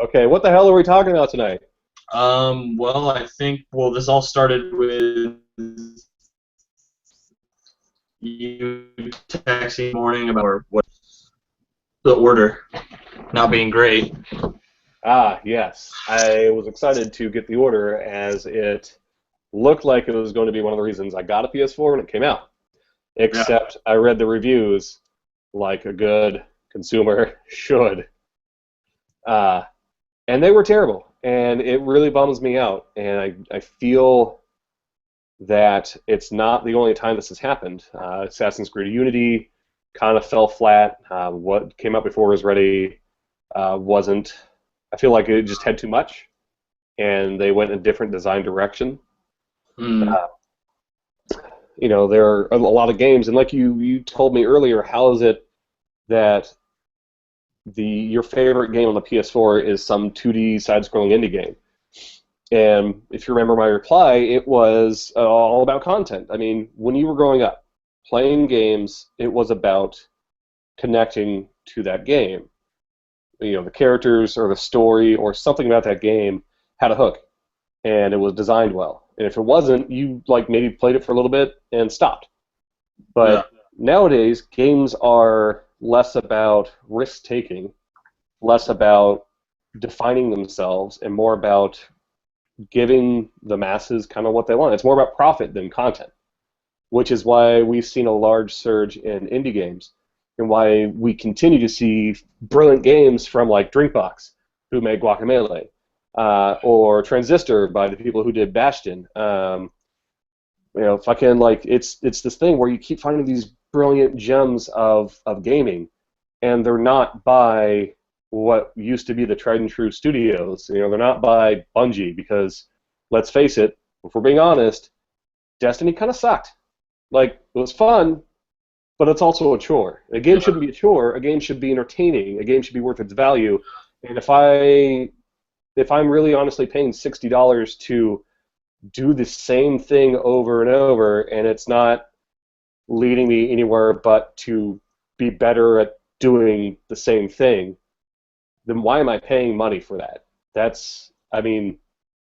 Okay, what the hell are we talking about tonight? I think, this all started with you texting morning about what the order not being great. Ah, yes. I was excited to get the order as it looked like it was going to be one of the reasons I got a PS4 when it came out. Yeah. Except I read the reviews like a good consumer should. Uh, and they were terrible. And it really bums me out. And I feel that it's not the only time this has happened. Assassin's Creed Unity kind of fell flat. What came out before was ready wasn't. I feel like it just had too much, and they went in a different design direction. Mm. Uh, there are a lot of games, and like you told me earlier, how is it that your favorite game on the PS4 is some 2D side-scrolling indie game? And if you remember my reply, it was all about content. I mean, when you were growing up, playing games, it was about connecting to that game. The characters or the story or something about that game had a hook, and it was designed well. And if it wasn't, you like maybe played it for a little bit and stopped. Yeah. But nowadays, games are less about risk taking, less about defining themselves, and more about giving the masses kind of what they want. It's more about profit than content, which is why we've seen a large surge in indie games and why we continue to see brilliant games from like Drinkbox, who made Guacamelee, or Transistor by the people who did Bastion. Fucking like it's this thing where you keep finding these brilliant gems of gaming, and they're not by what used to be the tried and true studios. They're not by Bungie because, let's face it, if we're being honest, Destiny kind of sucked. Like, it was fun, but it's also a chore. A game Yeah. shouldn't be a chore. A game should be entertaining. A game should be worth its value. And if I'm really honestly paying $60 to do the same thing over and over, and it's not leading me anywhere but to be better at doing the same thing, then why am I paying money for that? I mean,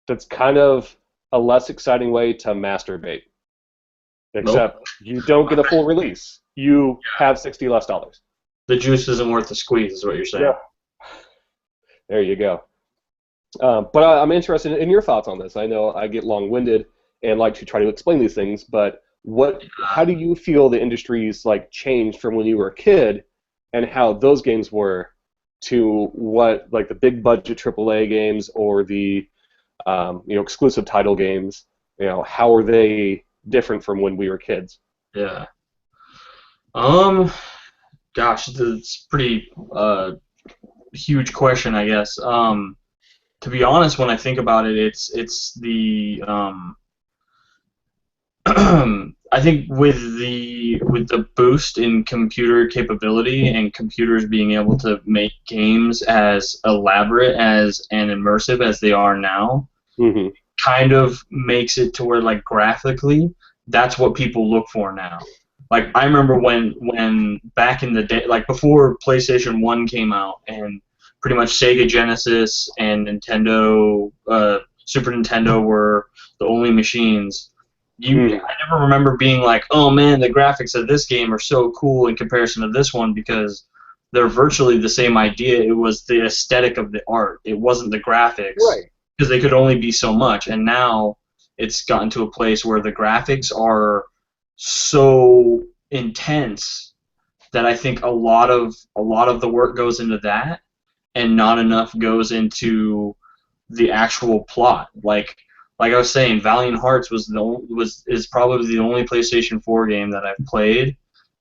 that's kind of a less exciting way to masturbate. Nope. Except you don't get a full release. You have 60 less dollars. The juice isn't worth the squeeze, is what you're saying. Yeah. There you go. But I'm interested in your thoughts on this. I know I get long-winded and like to try to explain these things, but how do you feel the industry's like changed from when you were a kid, and how those games were to what like the big budget AAA games or the exclusive title games? How are they different from when we were kids? Yeah. Um. Gosh, it's a pretty huge question, I guess. To be honest, when I think about it, it's the I think with the boost in computer capability and computers being able to make games as elaborate as and immersive as they are now, Hmm. kind of makes it to where like graphically, that's what people look for now. Like I remember when back in the day, like before PlayStation 1 came out and pretty much Sega Genesis and Nintendo, Super Nintendo were the only machines. Hmm. I never remember being like, oh man, the graphics of this game are so cool in comparison to this one because they're virtually the same idea. It was the aesthetic of the art. It wasn't the graphics Right. because they could only be so much. And now it's gotten to a place where the graphics are so intense that I think a lot of the work goes into that and not enough goes into the actual plot. Like I was saying, Valiant Hearts is probably the only PlayStation 4 game that I've played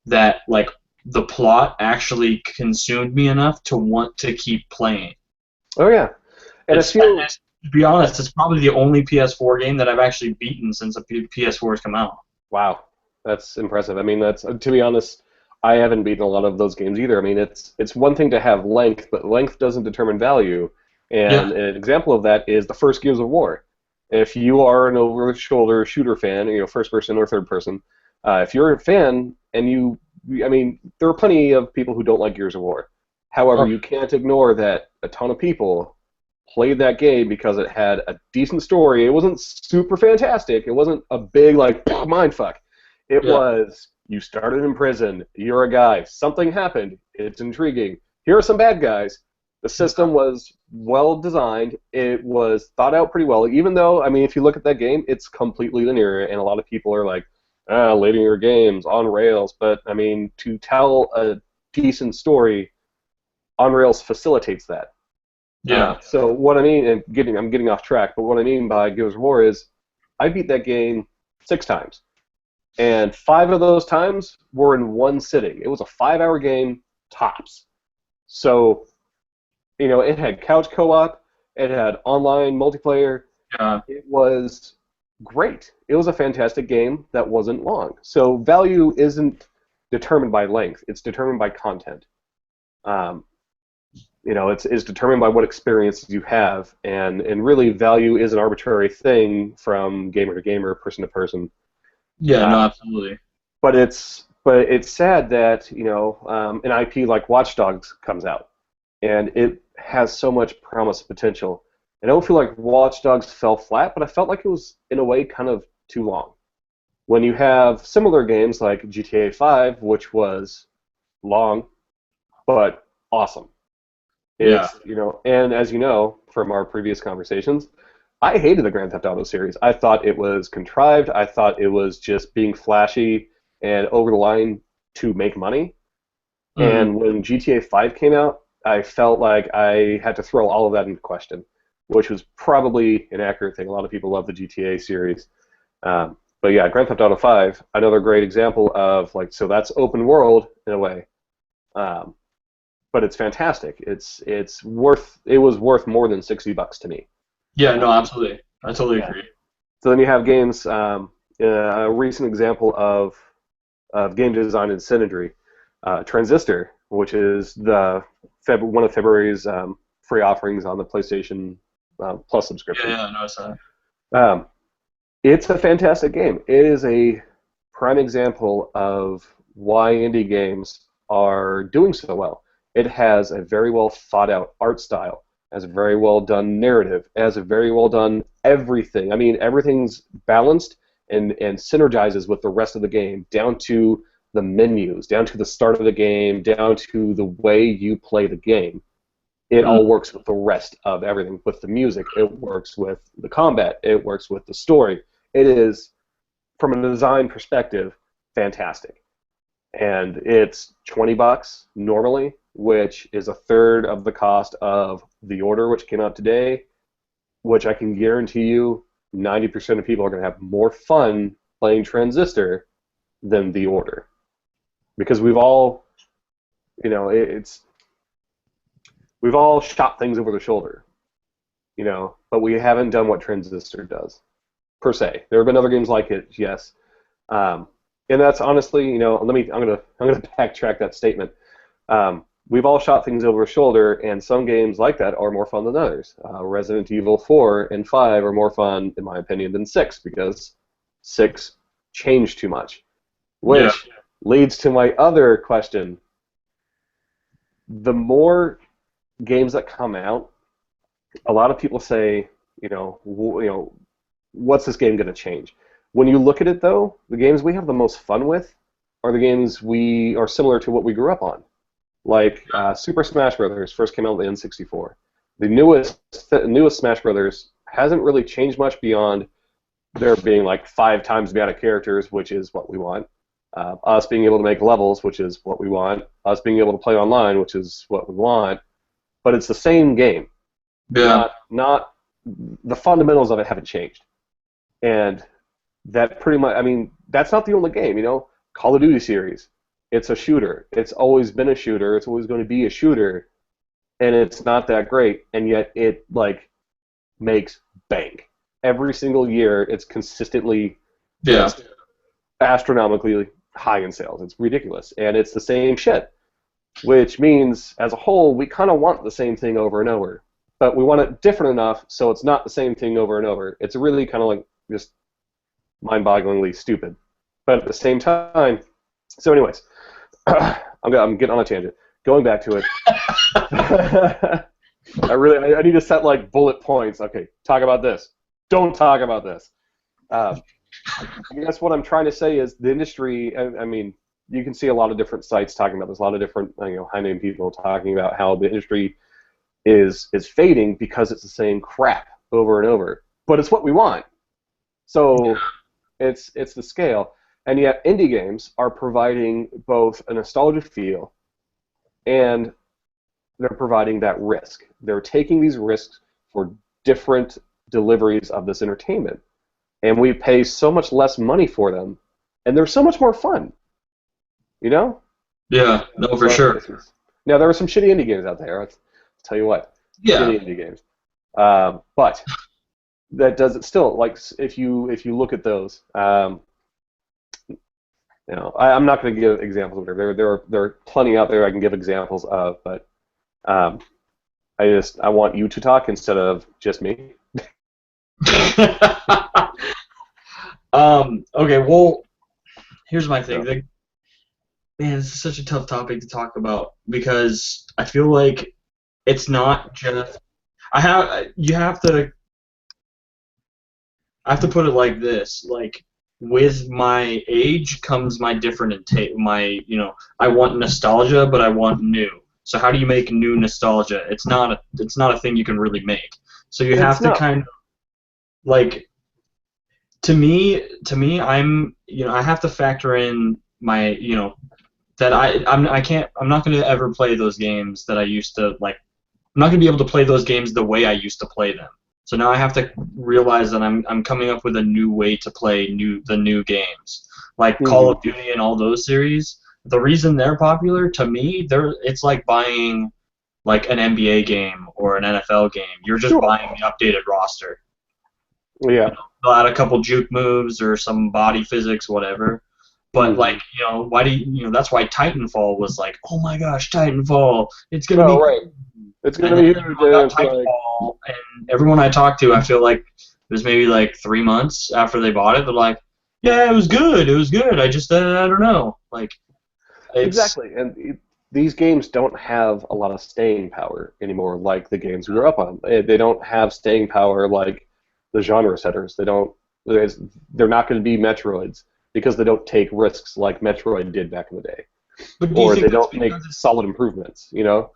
that like the plot actually consumed me enough to want to keep playing. Oh yeah. And I feel To be honest, it's probably the only PS4 game that I've actually beaten since the PS4 has come out. wow, that's impressive. I mean, that's to be honest, I haven't beaten a lot of those games either. I mean, it's one thing to have length, but length doesn't determine value. Yeah, And an example of that is the first Gears of War. If you are an over-the-shoulder shooter fan, first person or third person, if you're a fan and I mean, there are plenty of people who don't like Gears of War. However, oh, you can't ignore that a ton of people played that game because it had a decent story. It wasn't super fantastic. It wasn't a big, like, mindfuck. It Yeah. was, you started in prison, you're a guy, something happened, it's intriguing. Here are some bad guys. The system was well designed. It was thought out pretty well, even though, I mean, if you look at that game, it's completely linear, and a lot of people are like, linear games, on rails. But, I mean, to tell a decent story, on rails facilitates that. Yeah. So what I mean, and I'm getting off track, but what I mean by Gears of War is I beat that game 6 times. And 5 of those times were in one sitting. It was a 5-hour game, tops. So, it had couch co-op, it had online multiplayer. Yeah. It was great. It was a fantastic game that wasn't long. So value isn't determined by length. It's determined by content. Um, it's determined by what experiences you have, and really value is an arbitrary thing from gamer to gamer, person to person. Yeah. No, Uh, absolutely. but it's sad that an IP like Watch Dogs comes out, and it has so much promise and potential. I don't feel like Watch Dogs fell flat, but I felt like it was in a way kind of too long. When you have similar games like GTA 5, which was long but awesome. Yeah. And as you know from our previous conversations, I hated the Grand Theft Auto series. I thought it was contrived. I thought it was just being flashy and over the line to make money. Mm. And when GTA 5 came out, I felt like I had to throw all of that into question, which was probably an accurate thing. A lot of people love the GTA series. But yeah, Grand Theft Auto 5, another great example of, like, so that's open world in a way. Um, but it's fantastic. It was worth more than $60 to me. Yeah. No, Um, absolutely. I totally yeah. agree. So then you have games. A recent example of game design and synergy, Transistor, which is one of February's free offerings on the PlayStation Plus Yeah. subscription. Yeah. No, it's Um, it's a fantastic game. It is a prime example of why indie games are doing so well. It has a very well thought out art style, has a very well done narrative, has a very well done everything. I mean, everything's balanced and synergizes with the rest of the game, down to the menus, down to the start of the game, down to the way you play the game. It Mm. all works with the rest of everything. With the music, it works with the combat, it works with the story. It is, from a design perspective, fantastic. And it's $20 normally, which is a third of the cost of The Order, which came out today, which I can guarantee you 90% of people are going to have more fun playing Transistor than The Order. Because we've all, you know, it's we've all shot things over the shoulder, but we haven't done what Transistor does, per se. There have been other games like it, yes. Um, and that's honestly, I'm gonna backtrack that statement. We've all shot things over our shoulder, and some games like that are more fun than others. Resident Evil 4 and 5 are more fun, in my opinion, than 6 because 6 changed too much. Yeah. Which leads to my other question. The more games that come out, a lot of people say, what's this game going to change? When you look at it, though, the games we have the most fun with are the games we are similar to what we grew up on. Like Super Smash Brothers first came out on the N64. The newest Smash Brothers hasn't really changed much beyond there being like 5 times the amount of characters, which is what we want. Us being able to make levels, which is what we want. Us being able to play online, which is what we want. But it's the same game. Yeah. Not the fundamentals of it haven't changed. And that pretty much, I mean, that's not the only game, Call of Duty series. It's a shooter. It's always been a shooter. It's always going to be a shooter. And it's not that great, and yet it, makes bank. Every single year, it's consistently Yeah. just astronomically high in sales. It's ridiculous. And it's the same shit, which means, as a whole, we kind of want the same thing over and over. But we want it different enough so it's not the same thing over and over. It's really kind of like just mind-bogglingly stupid. But at the same time, so anyways, I'm getting on a tangent. Going back to it. I need to set like bullet points. Okay, talk about this. Don't talk about this. Um, I guess what I'm trying to say is the industry. I mean, you can see a lot of different sites talking about this. A lot of different high name people talking about how the industry is fading because it's the same crap over and over. But it's what we want. So it's the scale. And yet indie games are providing both a nostalgia feel and they're providing that risk. They're taking these risks for different deliveries of this entertainment. And we pay so much less money for them, and they're so much more fun. You know? Yeah, no, for So sure. now there are some shitty indie games out there. I'll tell you what, Yeah. shitty indie games. But that does it still. Like if you look at those, I'm not going to give examples of whatever. There are plenty out there I can give examples of, but um, I want you to talk instead of just me. Okay, well, here's my thing. So, Man, this is such a tough topic to talk about because I feel like it's not just I have to put it like this, like with my age comes my different intake, I want nostalgia, but I want new. So how do you make new nostalgia? It's not a thing you can really make. So you it's have to not. kind of like I have to factor in my, that I'm not going to ever play those games that I used to like. I'm not going to be able to play those games the way I used to play them. So now I have to realize that I'm coming up with a new way to play the new games, like Call Mhm. of Duty and all those series. The reason they're popular to me, it's like buying like an NBA game or an NFL game. You're just Sure. buying the updated roster. Yeah. They'll add a couple juke moves or some body physics, whatever. But like, Mhm. why do that's why Titanfall was like, oh my gosh, Titanfall, it's gonna Oh, be right. crazy. It's And gonna then be huge, everyone and got it's like, Titanfall, and everyone I talked to, I feel like it was maybe like 3 months after they bought it, they're like, yeah, it was good, it was good. I just I don't know, like it's exactly. And these games don't have a lot of staying power anymore, like the games we grew up on. They don't have staying power like the genre setters. They don't. They're not going to be Metroids because they don't take risks like Metroid did back in the day, but do you or think they that's don't make because it's solid improvements. You know.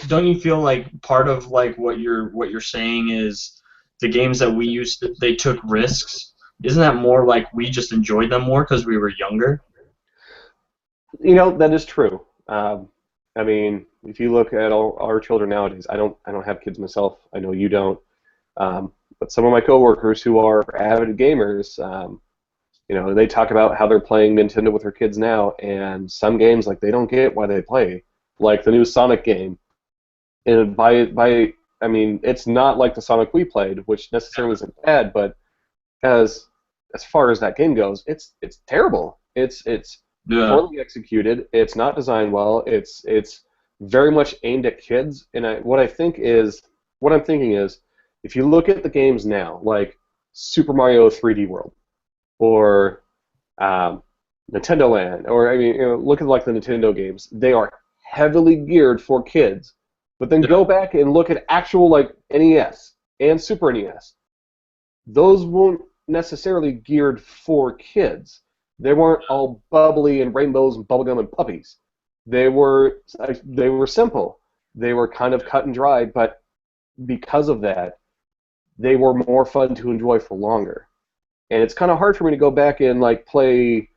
don't you feel like part of like what you're saying is the games that we used to, they took risks? Isn't that more like we just enjoyed them more because we were younger? That is true. I mean, if you look at all our children nowadays, I don't have kids myself. I know you don't. But some of my coworkers who are avid gamers, they talk about how they're playing Nintendo with their kids now, and some games like they don't get why they play, like the new Sonic game. And I mean, it's not like the Sonic we played, which necessarily isn't bad, but as as far as that game goes, it's terrible. It's Yeah. poorly executed. It's not designed well. It's very much aimed at kids. And what I'm thinking is, if you look at the games now, like Super Mario 3D World or um, Nintendo Land, or I mean, look at like the Nintendo games. They are heavily geared for kids. But then Yeah. go back and look at actual like NES and Super NES. Those weren't necessarily geared for kids. They weren't all bubbly and rainbows and bubblegum and puppies. They were simple. They were kind of cut and dry, but because of that, they were more fun to enjoy for longer. And it's kind of hard for me to go back and like play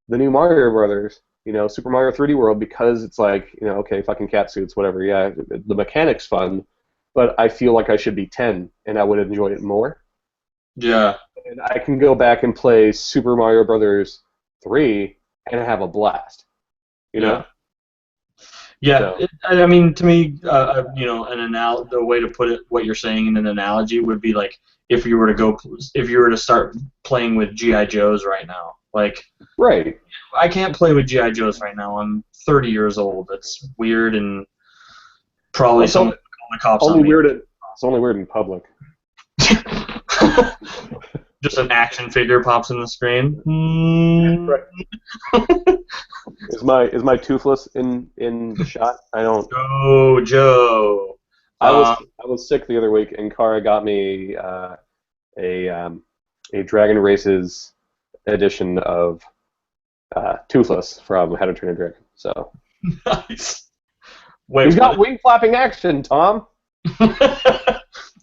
the new Mario Brothers, Super Mario 3D World, because it's like, okay, fucking cat suits, whatever. Yeah, the mechanics fun, but I feel like I should be 10 and I would enjoy it more. Yeah. And I can go back and play Super Mario Brothers 3 and have a blast, you Yeah. know? Yeah, So, I mean, to me, the way to put it, what you're saying in an analogy would be like if you were to start playing with GI Joes right now. Like, right. I can't play with GI Joes right now. I'm 30 years old. It's weird, and Well, probably someone would call the cops on only me. weird. It's only weird in public. Just an action figure pops in the screen. Right. Is my toothless in the shot? I don't. Joe, Joe. I was Um, I was sick the other week, and Kara got me a a Dragon Races edition of Toothless from How to Train a Dragon. So nice. Wait, he's what? got wing flapping action, Tom.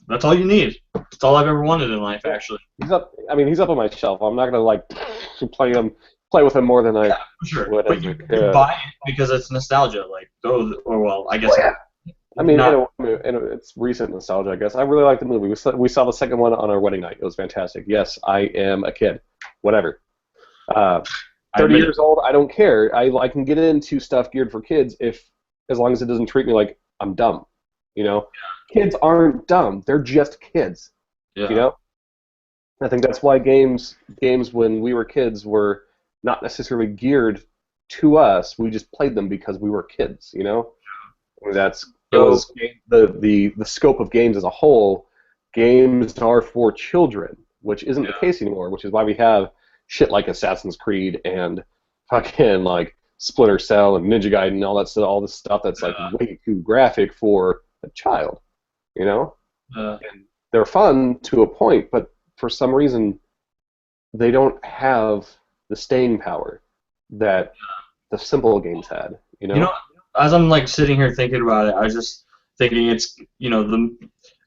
That's all you need. That's all I've ever wanted in life, Yeah. actually. He's up. I mean, he's up on my shelf. I'm not gonna like play with him more than I Yeah, for sure. would But as you, a you kid. buy it because it's nostalgia. Like, those, or well, I Well, guess yeah. I mean, not. it's recent nostalgia, I guess. I really like the movie. We saw the second one on our wedding night. It was fantastic. Yes, I am a kid. Whatever. Uh, I 30 admit it. years old, I don't care. I can get into stuff geared for kids as long as it doesn't treat me like I'm dumb. You know, kids aren't dumb. They're just kids. You Yeah. know, I think that's why games when we were kids were not necessarily geared to us. We just played them because we were kids. You know, I mean, it So, was the scope of games as a whole. Games are for children, which isn't the yeah. case anymore. Which is why we have shit like Assassin's Creed and fucking like Splinter Cell and Ninja Gaiden and all that stuff, all this stuff that's like Uh, way too graphic for a child. You know, uh, and they're fun to a point, but for some reason they don't have the staying power that the simple games had. You you know, know? as I'm like sitting here thinking about it, I was just thinking it's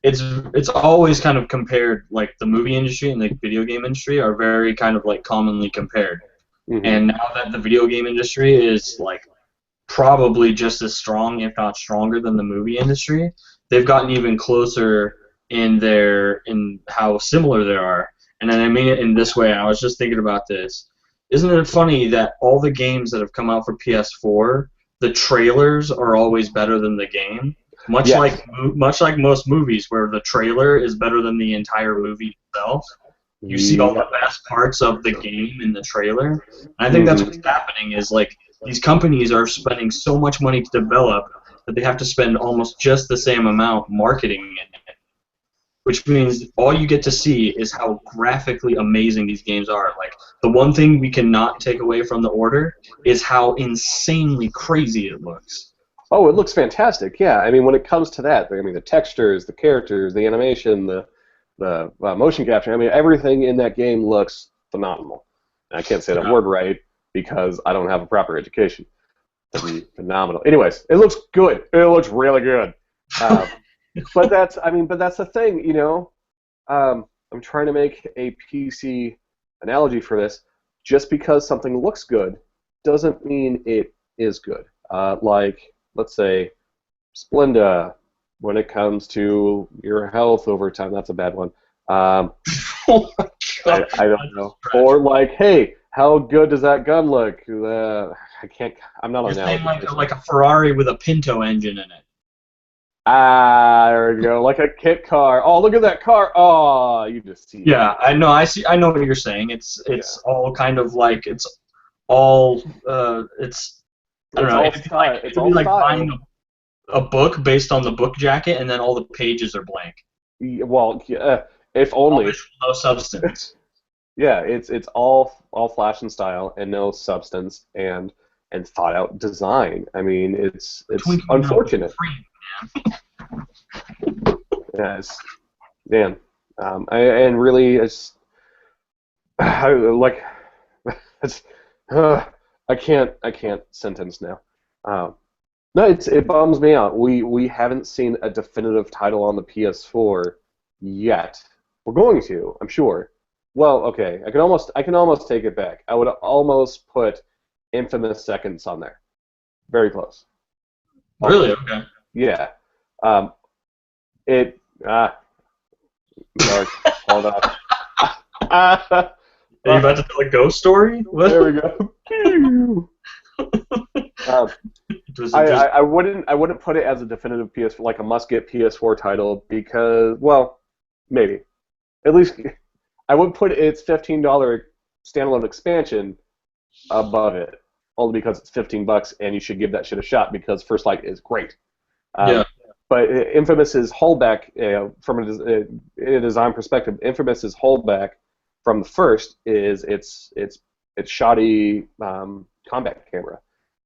it's always kind of compared, like the movie industry and the video game industry are very kind of like commonly compared. Hmm. And now that the video game industry is like probably just as strong, if not stronger, than the movie industry, they've gotten even closer in how similar they are. And then I mean it in this way. I was just thinking about this. Isn't it funny that all the games that have come out for PS4, the trailers are always better than the game? Yes. Much like most movies, where the trailer is better than the entire movie itself. You see all the Yep. best parts of the game in the trailer. And I think that's Hmm. what's happening is like these companies are spending so much money to develop that they have to spend almost just the same amount marketing it, which means all you get to see is how graphically amazing these games are. Like the one thing we cannot take away from the order is how insanely crazy it looks. Oh, it looks fantastic. Yeah, I mean, when it comes to that, I mean, the textures, the characters, the animation, the motion capture. I mean, everything in that game looks phenomenal. And I can't say that Yeah. word right because I don't have a proper education to be phenomenal. Anyways, it looks good. It looks really good. Uh, but that's the thing, you know. I'm trying to make a PC analogy for this. Just because something looks good doesn't mean it is good. Like, let's say, Splenda, when it comes to your health over time, that's a bad one. Um, Oh my god, I that's don't a know. stretch. Or like, hey, how good does that gun look? I can't. I'm not an You're saying analogy like person. a Ferrari with a Pinto engine in it. Ah, there we go. Like a kit car. Oh, look at that car. Oh, you just see it. Yeah, I know. I see. I know what you're saying. Yeah. It's all kind of like all it's I don't It's know. all style. It's It'd be all like buying style. a book based on the book jacket, and then all the pages are blank. Well, yeah, if All only. visual, no substance. Yeah, it's all flash and style and no substance and thought out design. I mean, it's Twinkling in a unfortunate. frame. Yeah, man. And really, like it's uh, I can't sentence now. Um, no, it bums me out. We haven't seen a definitive title on the PS4 yet. We're going to, I'm sure. Well, okay, I can almost take it back. I would almost put Infamous Seconds on there. Very close. Really? Almost. Okay. Yeah. Um, it sorry. Hold on. Are you about to tell a ghost story? What? There we go. um, Was I, it I, just I wouldn't put it as a definitive PS like a must get PS4 title because well maybe at least I would put its $15 standalone expansion above it only because it's $15 and you should give that shit a shot because First Light is great. yeah? Um, but Infamous's holdback from a design perspective, Infamous's holdback from the first is its shoddy combat camera.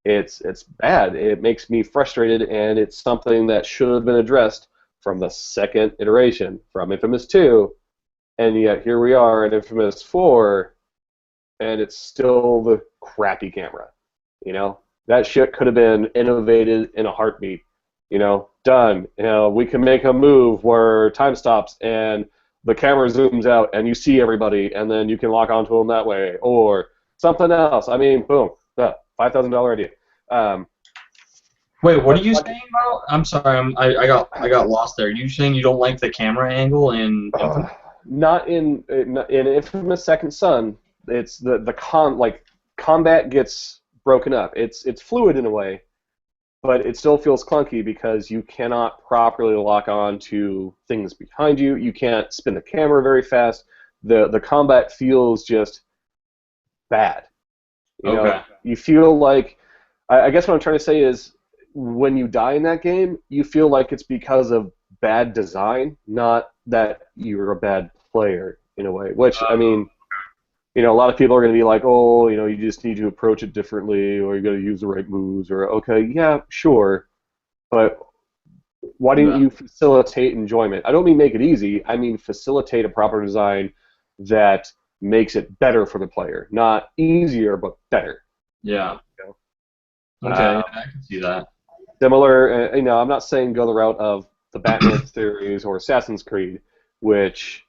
It's bad. It makes me frustrated, and it's something that should have been addressed from the second iteration, from Infamous 2, and yet here we are in Infamous 4, and it's still the crappy camera. You know, that shit could have been innovated in a heartbeat. You know, done. You know, we can make a move where time stops and the camera zooms out and you see everybody, and then you can lock onto them that way, or something else. I mean, boom, $5,000 idea. Wait, what are you saying about? I'm sorry, I got lost there. You saying you don't like the camera angle in Infamous? Not in Infamous Second Son. It's combat gets broken up. It's fluid in a way, but it still feels clunky because you cannot properly lock on to things behind you. You can't spin the camera very fast. The combat feels just bad. You know, you feel like I guess what I'm trying to say is when you die in that game, you feel like it's because of bad design, not that you're a bad player in a way. Which I mean, you know, a lot of people are going to be like, oh, you know, you just need to approach it differently, or you got to use the right moves, or okay, yeah, sure, but why didn't you facilitate enjoyment? I don't mean make it easy. I mean facilitate a proper design that makes it better for the player, not easier, but better. Yeah. You know? Okay, I can see that. Similar, you know, I'm not saying go the route of the Batman series or Assassin's Creed, which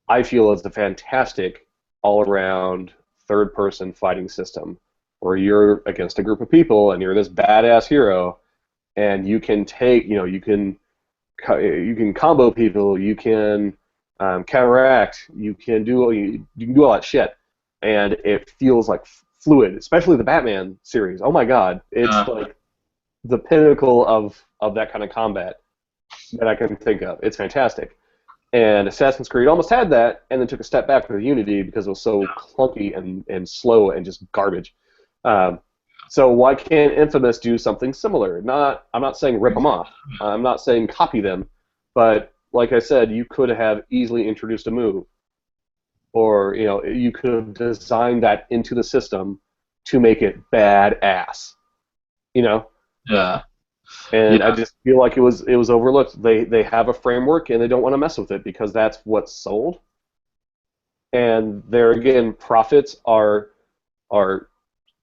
I feel is a fantastic all-around third-person fighting system where you're against a group of people and you're this badass hero, and you can take, you know, you can combo people, you can counteract, you can do all that shit, and it feels like fluid, especially the Batman series. Oh my God, it's like the pinnacle of that kind of combat that I can think of. It's fantastic. And Assassin's Creed almost had that, and then took a step back with Unity because it was so clunky and slow and just garbage. So why can't Infamous do something similar? I'm not saying rip them off. I'm not saying copy them, but like I said, you could have easily introduced a move, or you know, you could have designed that into the system to make it badass. You know. Yeah. And I just feel like it was overlooked. They have a framework and they don't want to mess with it because that's what's sold. And there again, profits are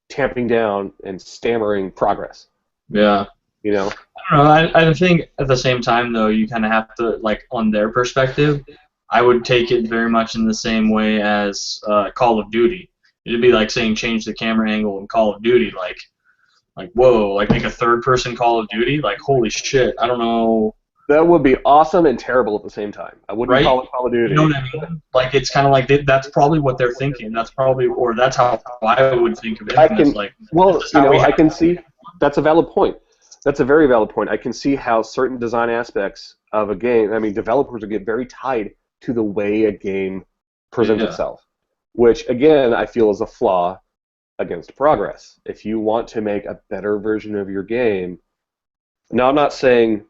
tamping down and stammering progress. Yeah. You know. I don't know. I think at the same time though, you kind of have to like on their perspective. I would take it very much in the same way as Call of Duty. It'd be like saying change the camera angle in Call of Duty, like whoa, like make a third-person Call of Duty, like holy shit, I don't know. That would be awesome and terrible at the same time. I wouldn't call it Call of Duty. You know what I mean? Like it's kind of like that's probably what they're thinking. That's probably, or that's how I would think of it. I can see that's a valid point. That's a very valid point. I can see how certain design aspects of a game. I mean, developers would get very tied to the way a game presents itself, which again I feel is a flaw against progress. If you want to make a better version of your game, now I'm not saying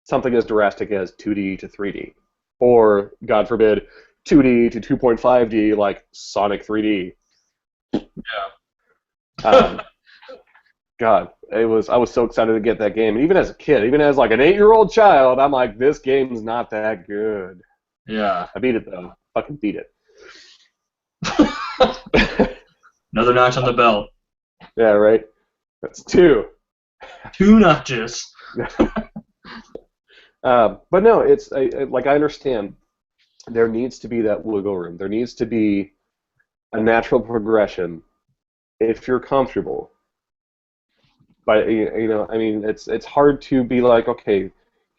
something as drastic as 2D to 3D, or God forbid, 2D to 2.5D like Sonic 3D. Yeah. God, I was so excited to get that game, and even as a kid, even as like an 8-year-old child, I'm like, this game's not that good. Yeah. I beat it though. Fucking beat it. Another notch on the belt. Yeah, right. That's 2. 2 notches. But no, it's like I understand. There needs to be that wiggle room. There needs to be a natural progression if you're comfortable. But you know, I mean, it's hard to be like, okay,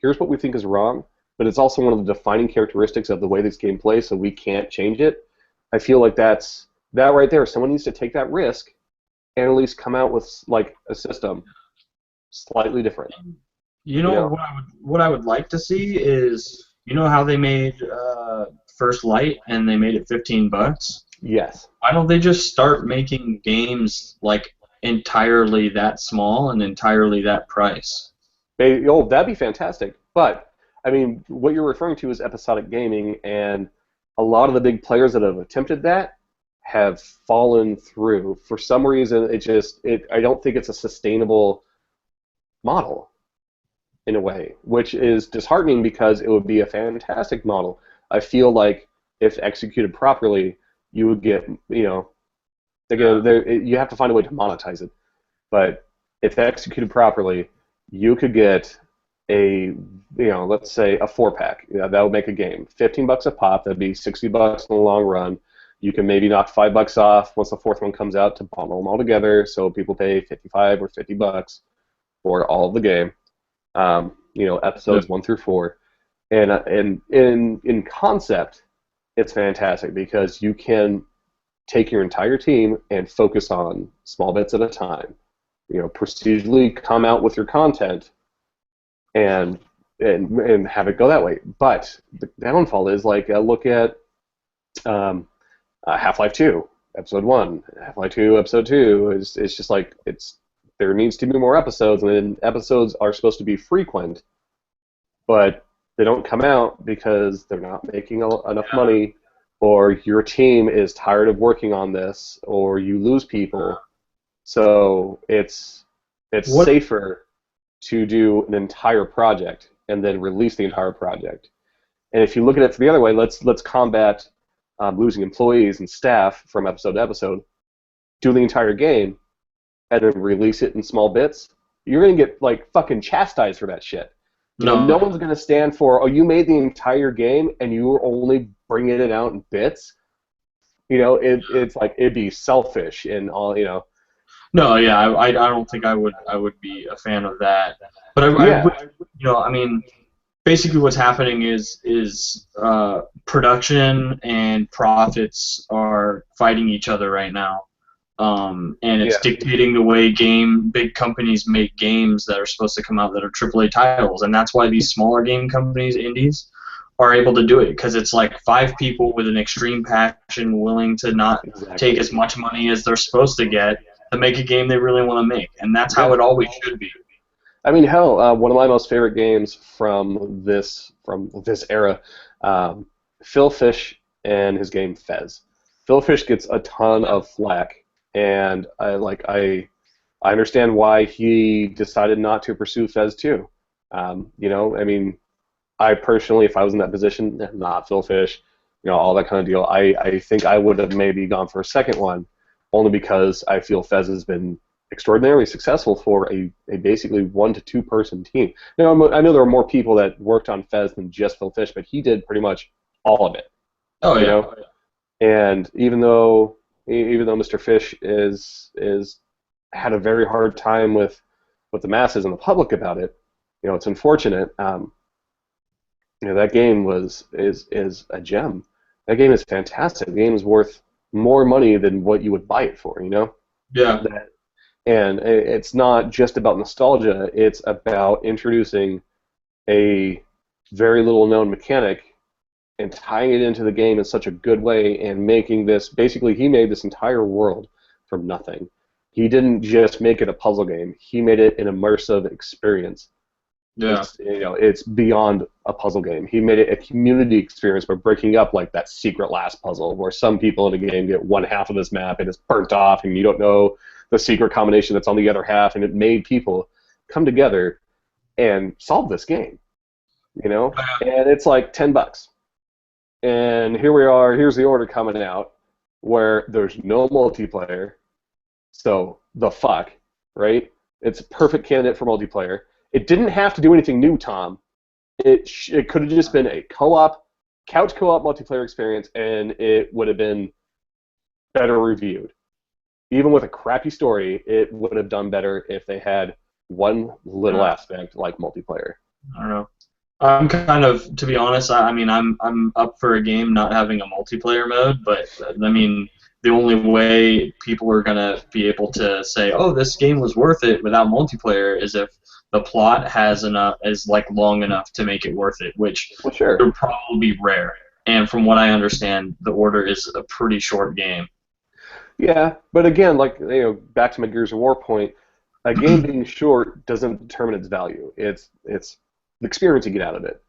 here's what we think is wrong, but it's also one of the defining characteristics of the way this game plays, so we can't change it. I feel like that right there. Someone needs to take that risk and at least come out with like a system slightly different. You know? What I would like to see is, you know how they made First Light and they made it $15? Yes. Why don't they just start making games like entirely that small and entirely that price? That'd be fantastic. But I mean, what you're referring to is episodic gaming, and a lot of the big players that have attempted that have fallen through. For some reason, I don't think it's a sustainable model. in a way, which is disheartening because it would be a fantastic model. I feel like if executed properly, you would get, again, you have to find a way to monetize it. But if executed properly, you could get let's say a 4-pack. That would make a game. $15 a pop. That'd be $60 in the long run. You can maybe knock $5 off once the fourth one comes out to bundle them all together, so people pay 55 or $50 for all of the game. Episodes 1 through 4, and in concept, it's fantastic because you can take your entire team and focus on small bits at a time. Procedurally come out with your content and have it go that way. But the downfall is look at Half-Life 2, Episode 1, Half-Life 2, Episode 2. It's just like there needs to be more episodes, and then episodes are supposed to be frequent, but they don't come out because they're not making enough money, or your team is tired of working on this, or you lose people. So it's safer to do an entire project and then release the entire project. And if you look at it the other way, let's combat losing employees and staff from episode to episode. Do the entire game and then release it in small bits. You're gonna get fucking chastised for that shit. No one's gonna stand for, you made the entire game and you were only bringing it out in bits. It's like it'd be selfish and all. No, yeah, I don't think I would be a fan of that. But I mean, basically what's happening is production and profits are fighting each other right now, and it's dictating the way big companies make games that are supposed to come out that are AAA titles, and that's why these smaller game companies, indies, are able to do it, because it's like 5 people with an extreme passion willing to not take as much money as they're supposed to get to make a game they really want to make, and that's how it always should be. I mean, hell, one of my most favorite games from this era, Phil Fish and his game Fez. Phil Fish gets a ton of flack, and I understand why he decided not to pursue Fez 2. I mean, I personally, if I was in that position, not Phil Fish, all that kind of deal, I think I would have maybe gone for a second one, only because I feel Fez has been extraordinarily successful for a basically 1 to 2 person team. Now, I know there are more people that worked on Fez than just Phil Fish, but he did pretty much all of it. Oh yeah. And even though Mr. Fish is had a very hard time with the masses and the public about it, it's unfortunate. That game is a gem. That game is fantastic. The game is worth more money than what you would buy it for. Yeah. And it's not just about nostalgia. It's about introducing a very little known mechanic and tying it into the game in such a good way and making this, basically he made this entire world from nothing. He didn't just make it a puzzle game. He made it an immersive experience. Yeah. It's beyond a puzzle game. He made it a community experience by breaking up that secret last puzzle where some people in a game get one half of this map and it's burnt off and you don't know the secret combination that's on the other half, and it made people come together and solve this game. And it's like $10. And here we are, here's the order coming out where there's no multiplayer. So the fuck, right? It's a perfect candidate for multiplayer. It didn't have to do anything new, Tom. It could have just been a couch co-op multiplayer experience, and it would have been better reviewed. Even with a crappy story, it would have done better if they had one little aspect like multiplayer. I don't know. I'm kind of, to be honest, I'm up for a game not having a multiplayer mode, but I mean, the only way people are gonna be able to say, "Oh, this game was worth it" without multiplayer is if the plot is long enough to make it worth it, which would probably be rare. And from what I understand, The Order is a pretty short game. Yeah, but again, back to my Gears of War point, a game being short doesn't determine its value. It's the experience you get out of it.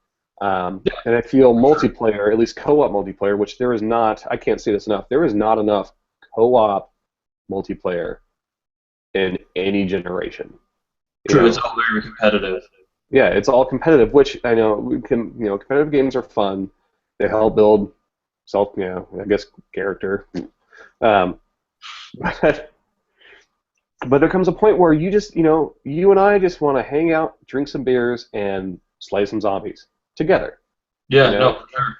And I feel multiplayer, at least co-op multiplayer, which there is not, I can't say this enough, there is not enough co-op multiplayer in any generation. True, it's all very competitive. Yeah, it's all competitive, which I know we can. Competitive games are fun. They help build self, I guess character. Um, but but there comes a point where you and I just want to hang out, drink some beers, and slay some zombies together. You Yeah, no, know. for sure.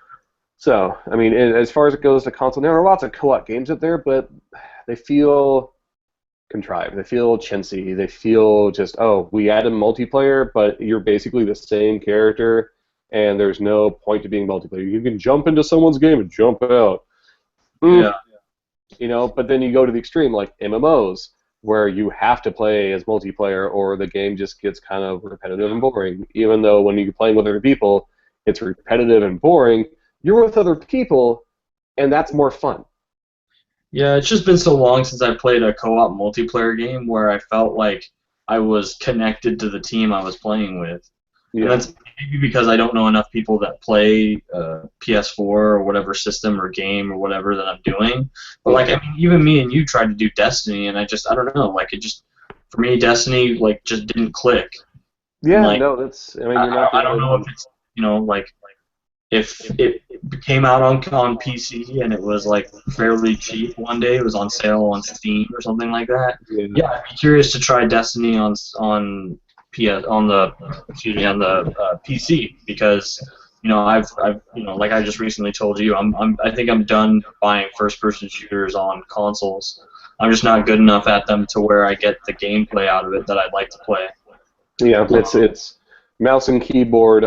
So I mean, as far as it goes to console, there are lots of co-op games out there, but they feel contrived. They feel chintzy. They feel just, oh, we added multiplayer, but you're basically the same character, and there's no point to being multiplayer. You can jump into someone's game and jump out. Mm, Yeah, but then you go to the extreme, like MMOs, where you have to play as multiplayer, or the game just gets kind of repetitive and boring. Even though when you're playing with other people, it's repetitive and boring. You're with other people, and that's more fun. yeah. It's just been so long since I played a co-op multiplayer game where I felt like I was connected to the team I was playing with. And Yeah. that's maybe because I don't know enough people that play PS4 or whatever system or game or whatever that I'm doing. But like, I mean, even me and you tried to do Destiny, and I don't know, like it just for me, Destiny like just didn't click. And Yeah, like, no, I mean, you're not the I only don't know if one. it's like if it came out on PC and it was like fairly cheap one day, it was on sale on Steam or something like that. Yeah. Yeah, I'd be curious to try Destiny on PS on the PC because I've like I just recently told you I think I'm done buying first person shooters on consoles. I'm just not good enough at them to where I get the gameplay out of it that I'd like to play. Yeah, it's mouse and keyboard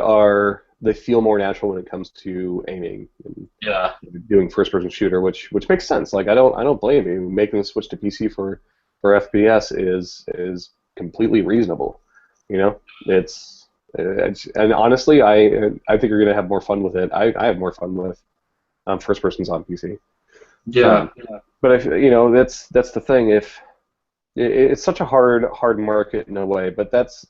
they feel more natural when it comes to aiming and Yeah. doing first person shooter, which makes sense. Like I don't blame you. Making the switch to PC for FPS is completely reasonable. You know, and honestly, I think you're gonna have more fun with it. I have more fun with first persons on PC. Yeah. But if that's the thing. If it's such a hard market in a way, but that's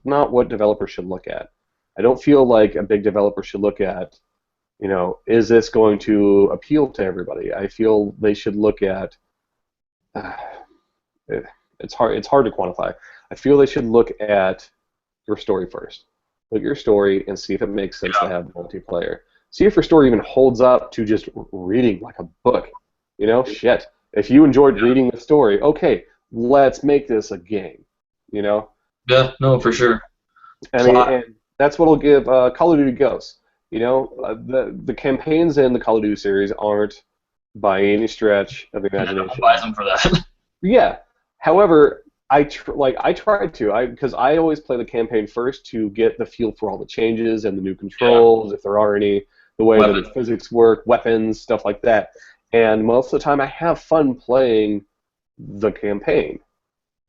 not what developers should look at. I don't feel like a big developer should look at, is this going to appeal to everybody? I feel they should look at. Uh, it's hard to quantify. I feel they should look at your story first. Look at your story and see if it makes sense to have multiplayer. See if your story even holds up to just reading like a book. Shit. If you enjoyed reading the story, okay, let's make this a game. You know, Yeah, no, for sure. I mean, Plot. and that's what'll give Call of Duty Ghosts. The campaigns in the Call of Duty series aren't by any stretch of the Yeah, no one imagination. buys them for that. Yeah. However, I tried to because I always play the campaign first to get the feel for all the changes and the new Yeah. controls, if there are any, the way that the Weapon. physics work, weapons, stuff like that. And most of the time, I have fun playing the campaign,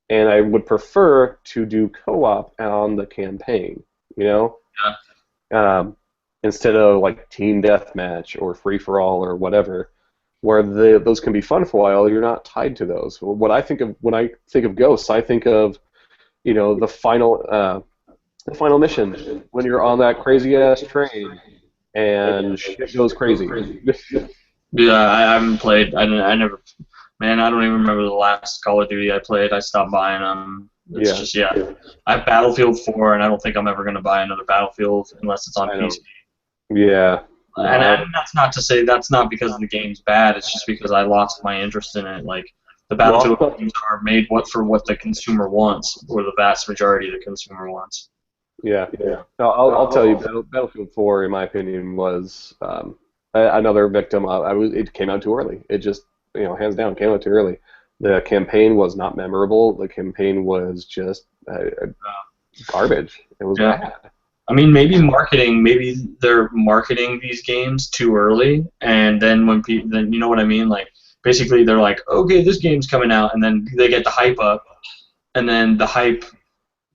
and I would prefer to do co-op on the campaign. You know, Yeah. um, instead of like team deathmatch or free for all or whatever, where those can be fun for a while. You're not tied to those. What I think of when I think of Ghosts, I think of the final mission when you're on that crazy ass train and shit goes crazy. Yeah, I haven't played. I never. Man, I don't even remember the last Call of Duty I played. I stopped buying them. It's Yeah, just I have Battlefield 4, and I don't think I'm ever gonna buy another Battlefield unless it's on I PC. don't. Yeah, no, And that's not to say that's not because the game's bad. It's just because I lost my interest in it. Like the Battlefield well, games are made what the consumer wants, or the vast majority of the consumer wants. yeah. No, I'll tell you, Battlefield 4, in my opinion, was another victim. It came out too early. It just, hands down, came out too early. The campaign was not memorable. The campaign was just garbage. It was Yeah. bad. I mean, maybe they're marketing these games too early, and then when people, then you know what I mean? Like, basically, they're like, okay, this game's coming out, and then they get the hype up, and then the hype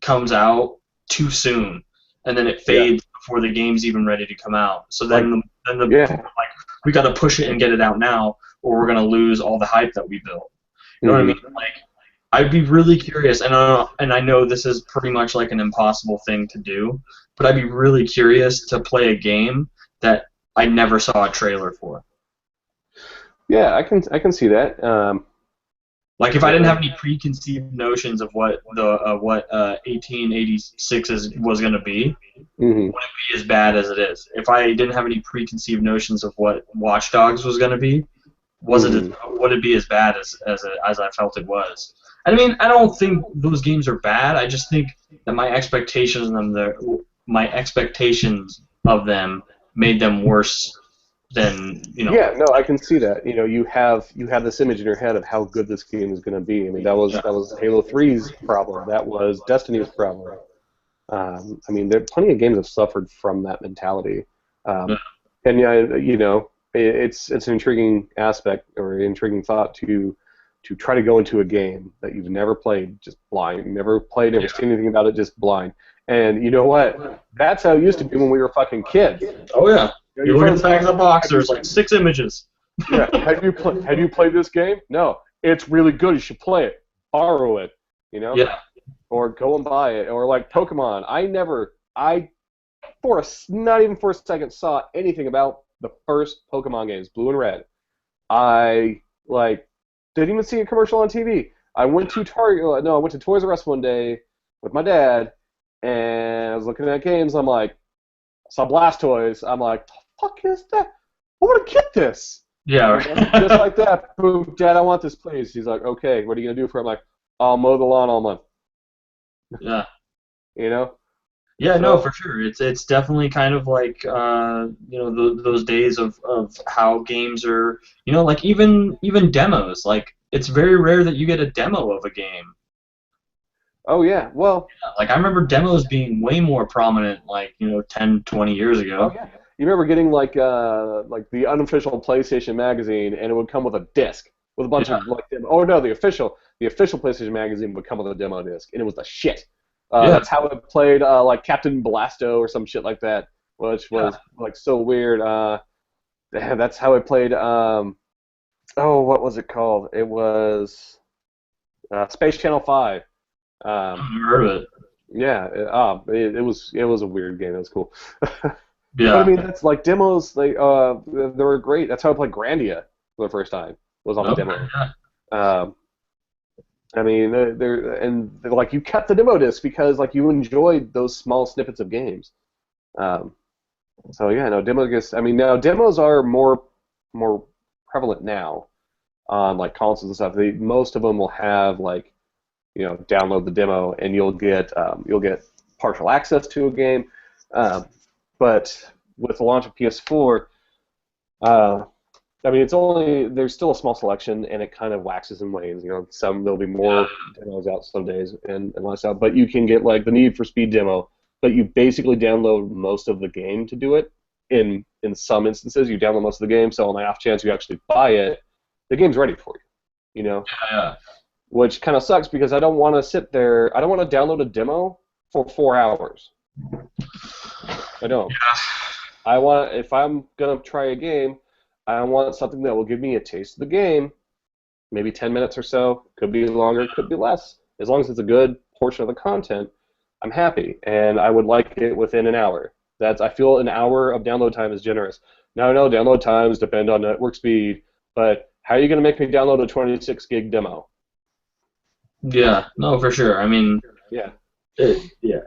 comes out too soon, and then it Yeah. fades before the game's even ready to come out. So Like, then the yeah. like, we got to push it and get it out now, or we're gonna lose all the hype that we built. You know what I mean? Mhm. Like, I'd be really curious, and I know this is pretty much like an impossible thing to do, but I'd be really curious to play a game that I never saw a trailer for. Yeah, I can see that. Like if I didn't Okay. have any preconceived notions of what 1886 was going to be, Hmm. wouldn't be as bad as it is. If I didn't have any preconceived notions of what Watch Dogs was going to be, was it Hmm. would it be as bad as I felt it was? I mean, I don't think those games are bad. I just think that my expectations of them made them worse than Yeah, no, I can see that. You have this image in your head of how good this game is going to be. I mean, Yeah, that was Halo 3's problem. That was Destiny's problem. I mean, there plenty of games have suffered from that mentality. yeah, Um, and yeah, it's an intriguing aspect or intriguing thought to try to go into a game that you've never played, just blind, never played, never yeah. seen anything about it, just blind. And you know what? That's how it used to be when we were fucking kids. Oh yeah. You know, You your look at the friends back like, of the box. have you There's like 6 images. yeah, have you played this game? No, it's really good. You should play it. Borrow it, you know, Yeah, or go and buy it. Or like Pokemon. I not even for a second saw anything about the first Pokemon games, Blue and Red. I like didn't even see a commercial on TV. I went to Target. No, I went to Toys R Us one day with my dad, and I was looking at games. I'm like, I saw Blastoise. I'm like, the fuck is that? I want to get this. yeah, You know, just like that. Boom, Dad, I want this, please. He's like, okay, what are you gonna do for it? I'm like, I'll mow the lawn all month. yeah. You know. Yeah, no, So for sure. It's definitely kind of like those days of how games are, like even demos. Like it's very rare that you get a demo of a game. oh yeah, well, Like I remember demos being way more prominent like, 10, 20 years oh ago. yeah. You remember getting like the unofficial PlayStation magazine, and it would come with a disc with a bunch Yeah. of like oh no, the official PlayStation magazine would come with a demo disc, and it was the shit. Yeah. That's how it played like Captain Blasto or some shit like that, which Yeah. was like so weird. That's how it played. Oh, what was it called? It was Space Channel 5. Um, I've never heard of it. yeah, it was a weird game. It was cool. But I Yeah. mean, that's like demos. They were great. That's how I played Grandia for the first time. Was off a Okay. demo. Yeah. Um, I mean, like you kept the demo disc because like you enjoyed those small snippets of games. Um, so yeah, no demo discs. I mean, now demos are more prevalent now on like consoles and stuff. Most of them will have like download the demo and you'll get partial access to a game. Um, but with the launch of PS4, uh, I mean, there's still a small selection, and it kind of waxes and wanes. There'll be more demos out some days and less out, but you can get like the Need for Speed demo, but you basically download most of the game to do it. In some instances, you download most of the game, so on the off chance you actually buy it, the game's ready for you. You know, Yeah. which kind of sucks because I don't want to sit there. I don't want to download a demo for 4 hours. I don't. If I'm gonna try a game, I want something that will give me a taste of the game, maybe 10 minutes or so. Could be longer, could be less. As long as it's a good portion of the content, I'm happy, and I would like it within an hour. I feel an hour of download time is generous. Now I know download times depend on network speed, but how are you gonna make me download a 26 gig demo? Yeah. No, for sure. I mean, Yeah. yeah.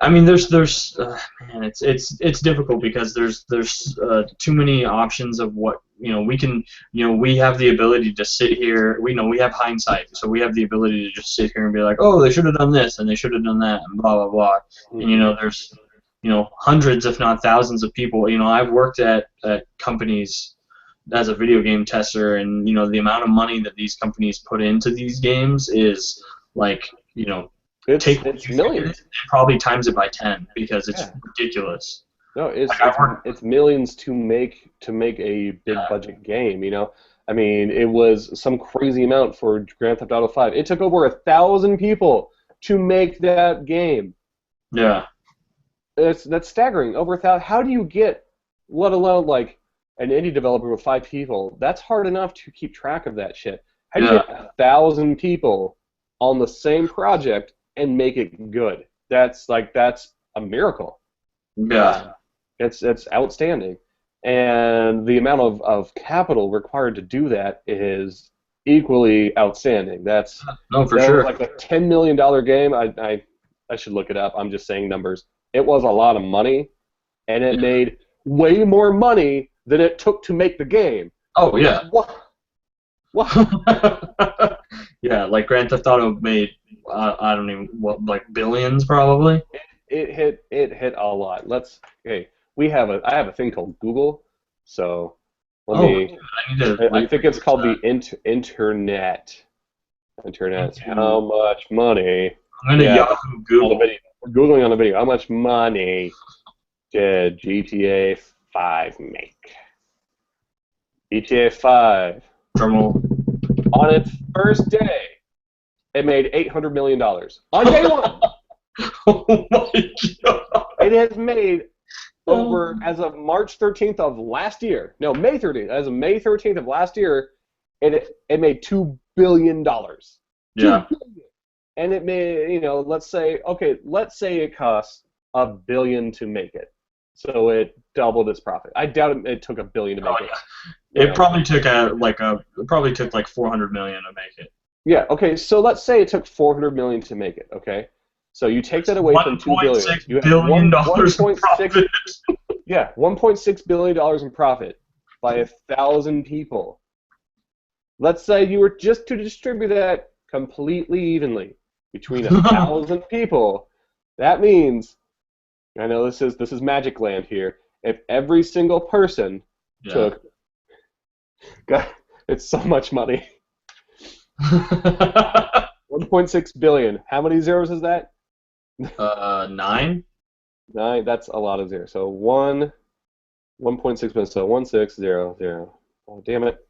I mean, there's man, it's difficult because there's too many options of what we can we have the ability to sit here. We know we have hindsight, so we have the ability to just sit here and be like, oh, they should have done this and they should have done that and blah blah blah. And Hmm. there's hundreds, if not thousands, of people. I've worked at companies as a video game tester, and the amount of money that these companies put into these games is like It's take what it's you think it is millions. and probably times it by 10 because it's Yeah. ridiculous. No, Like it's I it's work, it's millions to make a big yeah, budget game. I mean, it was some crazy amount for Grand Theft Auto 5. It took over 1,000 people to make that game. yeah, That's staggering. Over 1,000. How do you get, let alone like an indie developer with 5 people? That's hard enough to keep track of that shit. How do you yeah, get 1,000 people on the same project and make it good? That's a miracle. yeah, Uh, it's outstanding, and the amount of capital required to do that is equally outstanding. No, for That was sure. like a $10 million game. I should look it up. I'm just saying numbers. It was a lot of money, and it Yeah. made way more money than it took to make the game. Oh yeah. What? What? Yeah, like Grand Theft Auto made I don't even what like billions probably. It hit a lot. Okay. I have a thing called Google, so let Oh, me. dude, I need to I like think it's research called that. the internet. Internet. Into How much money? I'm gonna Yeah, Yahoo on the Google. video. We're googling on the video. How much money did GTA 5 make? GTA 5 Terminal. on its first day, it made $800 million on day one. Oh my god. It has made over Um, as of March 13th of last year. No, May 13th. As of May 13th of last year, it made $2 billion. yeah. And it made, let's say it costs $1 billion to make it, so it doubled its profit. I doubt it took $1 billion to Oh make it. yeah. You It know, probably took it probably took like 400 million to make it. yeah. Okay, so let's say it took 400 million to make it. Okay, so you take that away from 2 billion, 1.6 you have billion one dollars in point six, profit. yeah, $1.6 billion in profit by 1,000 people. Let's say you were just to distribute that completely evenly between 1,000 people. That means, I know this is magic land here. If every single person Yeah. took, God, it's so much money. 1.6 billion. How many zeros is that? 9. Nine. That's a lot of zeros. So 1.6 billion. So 1600. Oh, damn it.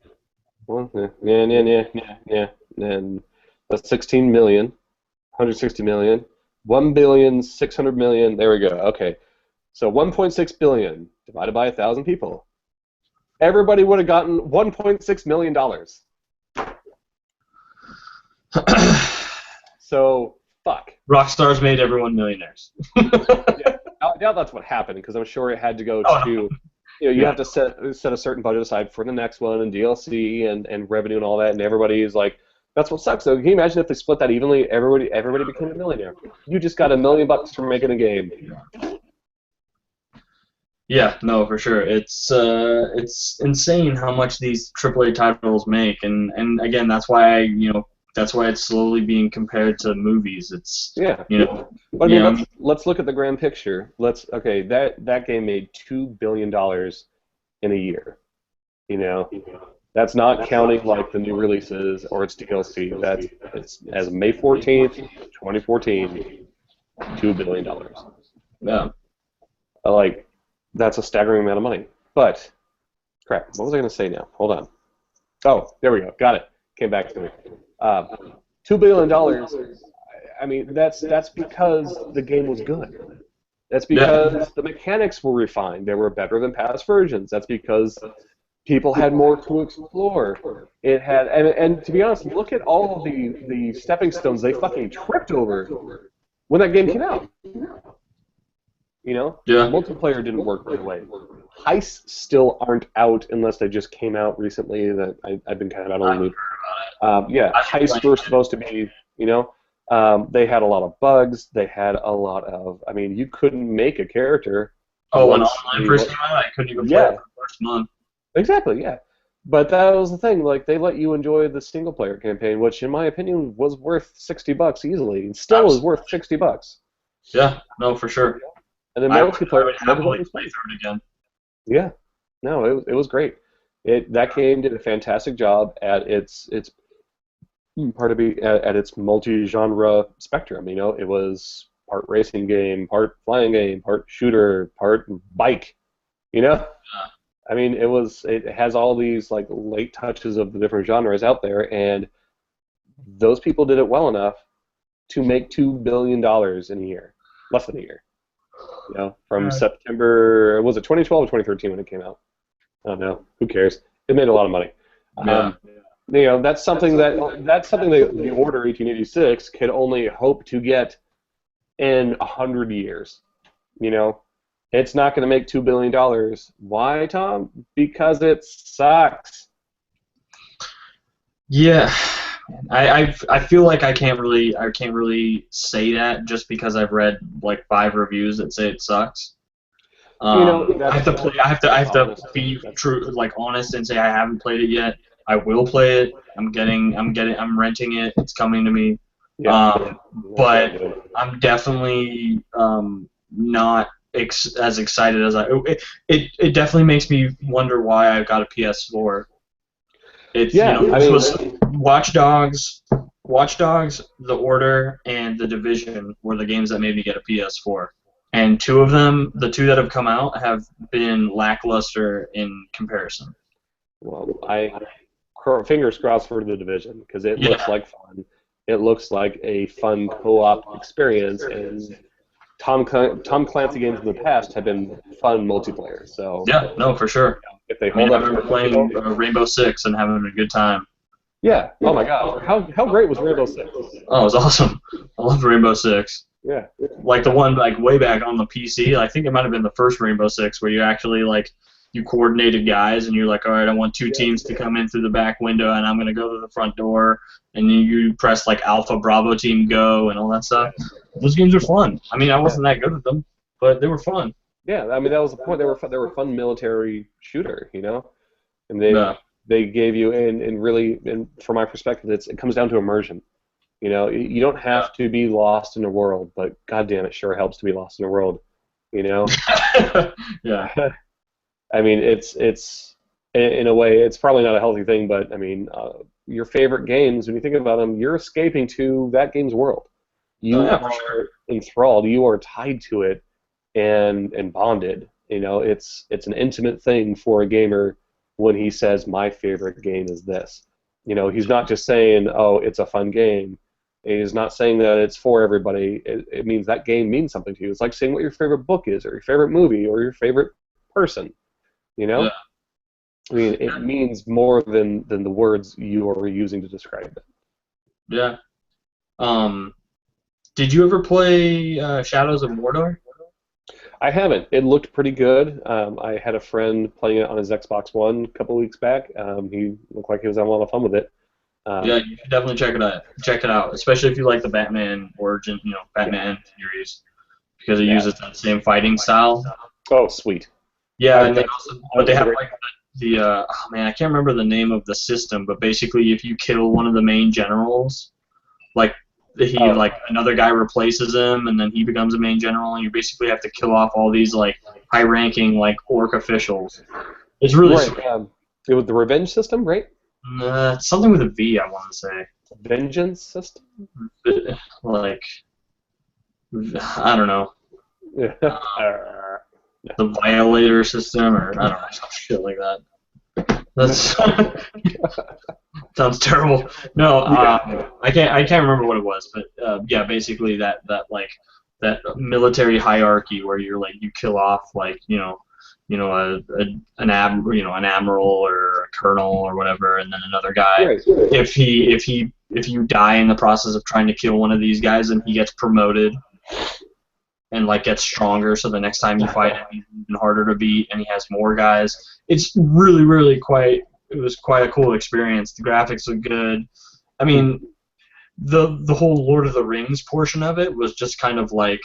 Yeah, yeah, yeah, yeah, yeah. And that's 16 million. 160 million. 1,600,000,000. There we go. Okay. So 1.6 billion divided by 1,000 people. Everybody would have gotten $1.6 million. So fuck. Rockstars made everyone millionaires. Yeah, I doubt that's what happened because I'm sure it had to go Oh to, no. you Yeah. have to set a certain budget aside for the next one and DLC and revenue and all that, and everybody's like, that's what sucks. Though, can you imagine if they split that evenly? Everybody became a millionaire. You just got $1 million for making a game. Yeah, no, for sure. It's insane how much these AAA titles make, and again, that's why it's slowly being compared to movies. It's Yeah. you know, But I you mean, know, let's look at the grand picture. That game made $2 billion in a year. You know, that's not counting like the new releases or its DLC. It's as of May 14th, 2014, $2 billion. yeah. Like that's a staggering amount of money. But crap, what was I going to say now? Hold on. Oh, there we go. Got it. Came back to me. Uh, $2 billion. I mean, that's because the game was good. That's Yeah. because the mechanics were refined. They were better than past versions. That's because people had more to explore. It had, and to be honest, look at all of the stepping stones they fucking tripped over when that game came out. Yeah. Multiplayer didn't work right away. Heists still aren't out unless they just came out recently. That I've been kind of out of I've the heard loop. about it. Yeah, I've been heists playing were it. supposed to be, they had a lot of bugs. They had a lot of, I mean, you couldn't make a character Oh, when once online the, first came out, I couldn't even play it yeah, for the first month. exactly, yeah. But that was the thing. Like they let you enjoy the single player campaign, which in my opinion was worth $60 easily, and still is Absolutely. worth $60. Yeah. No, for sure. And then I would multiplayer happily was play fun. through it again. Yeah, no, it was great. That game did a fantastic job at its part of it at its multi-genre spectrum. It was part racing game, part flying game, part shooter, part bike. You know, Uh, I mean, it has all these like late touches of the different genres out there, and those people did it well enough to make $2 billion in a year, less than a year. From Alright. September, was it 2012 or 2013 when it came out? I don't know. Who cares? It made a lot of money. Yeah. Um, that's something that the Order 1886 could only hope to get in 100 years. You know, it's not going to make $2 billion. Why, Tom? Because it sucks. Yeah, I feel like I can't really say that just because I've read like 5 reviews that say it sucks. I have to play. I That's have to honest. be That's true, like honest, and say I haven't played it yet. I will play it. I'm renting it. It's coming to me. yeah, Um, that's what I'm but doing. I'm definitely not as excited as it definitely makes me wonder why I got a PS4. It's Yeah, I this mean, was Watch Dogs, The Order, and The Division were the games that made me get a PS4. And two of them, the two that have come out, have been lackluster in comparison. well, fingers crossed for the division because it looks Yeah, like fun. It looks like a fun co-op experience, and Tom Clancy games in the past have been fun multiplayer. So yeah, no, for sure. if they I mean, hold I up to remember the playing potential, Rainbow Six and having a good time. yeah. Oh my gosh, how great was Rainbow Six? Oh, it was awesome. I loved Rainbow Six. Yeah. Like the one like way back on the PC. I think it might have been the first Rainbow Six where you actually like you coordinated guys and you're like, all right, I want two teams to come in through the back window and I'm gonna go to the front door and you press like Alpha Bravo team go and all that stuff. Those games were fun. I mean, I Yeah. wasn't that good at them, but they were fun. Yeah, I mean that was the point. They were fun military shooter, and Yeah. they gave you and really and from my perspective, it comes down to immersion. You don't have to be lost in a world, but goddamn, it sure helps to be lost in a world. You know, Yeah. Yeah. I mean it's in a way it's probably not a healthy thing, but I mean your favorite games when you think about them, you're escaping to that game's world. Oh You yeah, for sure. are enthralled. You are tied to it and bonded. It's an intimate thing for a gamer when he says my favorite game is this. He's not just saying, "Oh, it's a fun game." He's not saying that it's for everybody. It means that game means something to you. It's like saying what your favorite book is, or your favorite movie, or your favorite person. You Yeah. know, I mean, it means more than the words you are using to describe it. Yeah. Um, did you ever play Shadows of Mordor? I haven't. It looked pretty good. I had a friend playing it on his Xbox One a couple weeks back. He looked like he was having a lot of fun with it. Yeah, Um, you should definitely check it out. Check it out, especially if you like the Batman origin, yeah, Batman series, because it yeah. uses that same fighting style. Oh, sweet. Yeah, and they That's also, but they that's a have great. like oh man, I can't remember the name of the system, but basically, if you kill one of the main generals, like he Oh, like another guy replaces him, and then he becomes a main general, and you basically have to kill off all these like high-ranking like orc officials. It's really right. sweet. It was the revenge system, right? Something with a V, I want to say. Vengeance system. Like I don't know. Yeah. Yeah. The violator system, or I don't know, some shit like that. That's sounds terrible. No, Yeah. I can't remember what it was, but yeah, basically that military hierarchy where you're like you kill off like an admiral or a colonel or whatever, and then another guy. Right. If you die in the process of trying to kill one of these guys, and he gets promoted and like gets stronger, so the next time you fight him, he's even harder to beat, and he has more guys. It's really quite. It was quite a cool experience. The graphics look good. I mean, the whole Lord of the Rings portion of it was just kind of like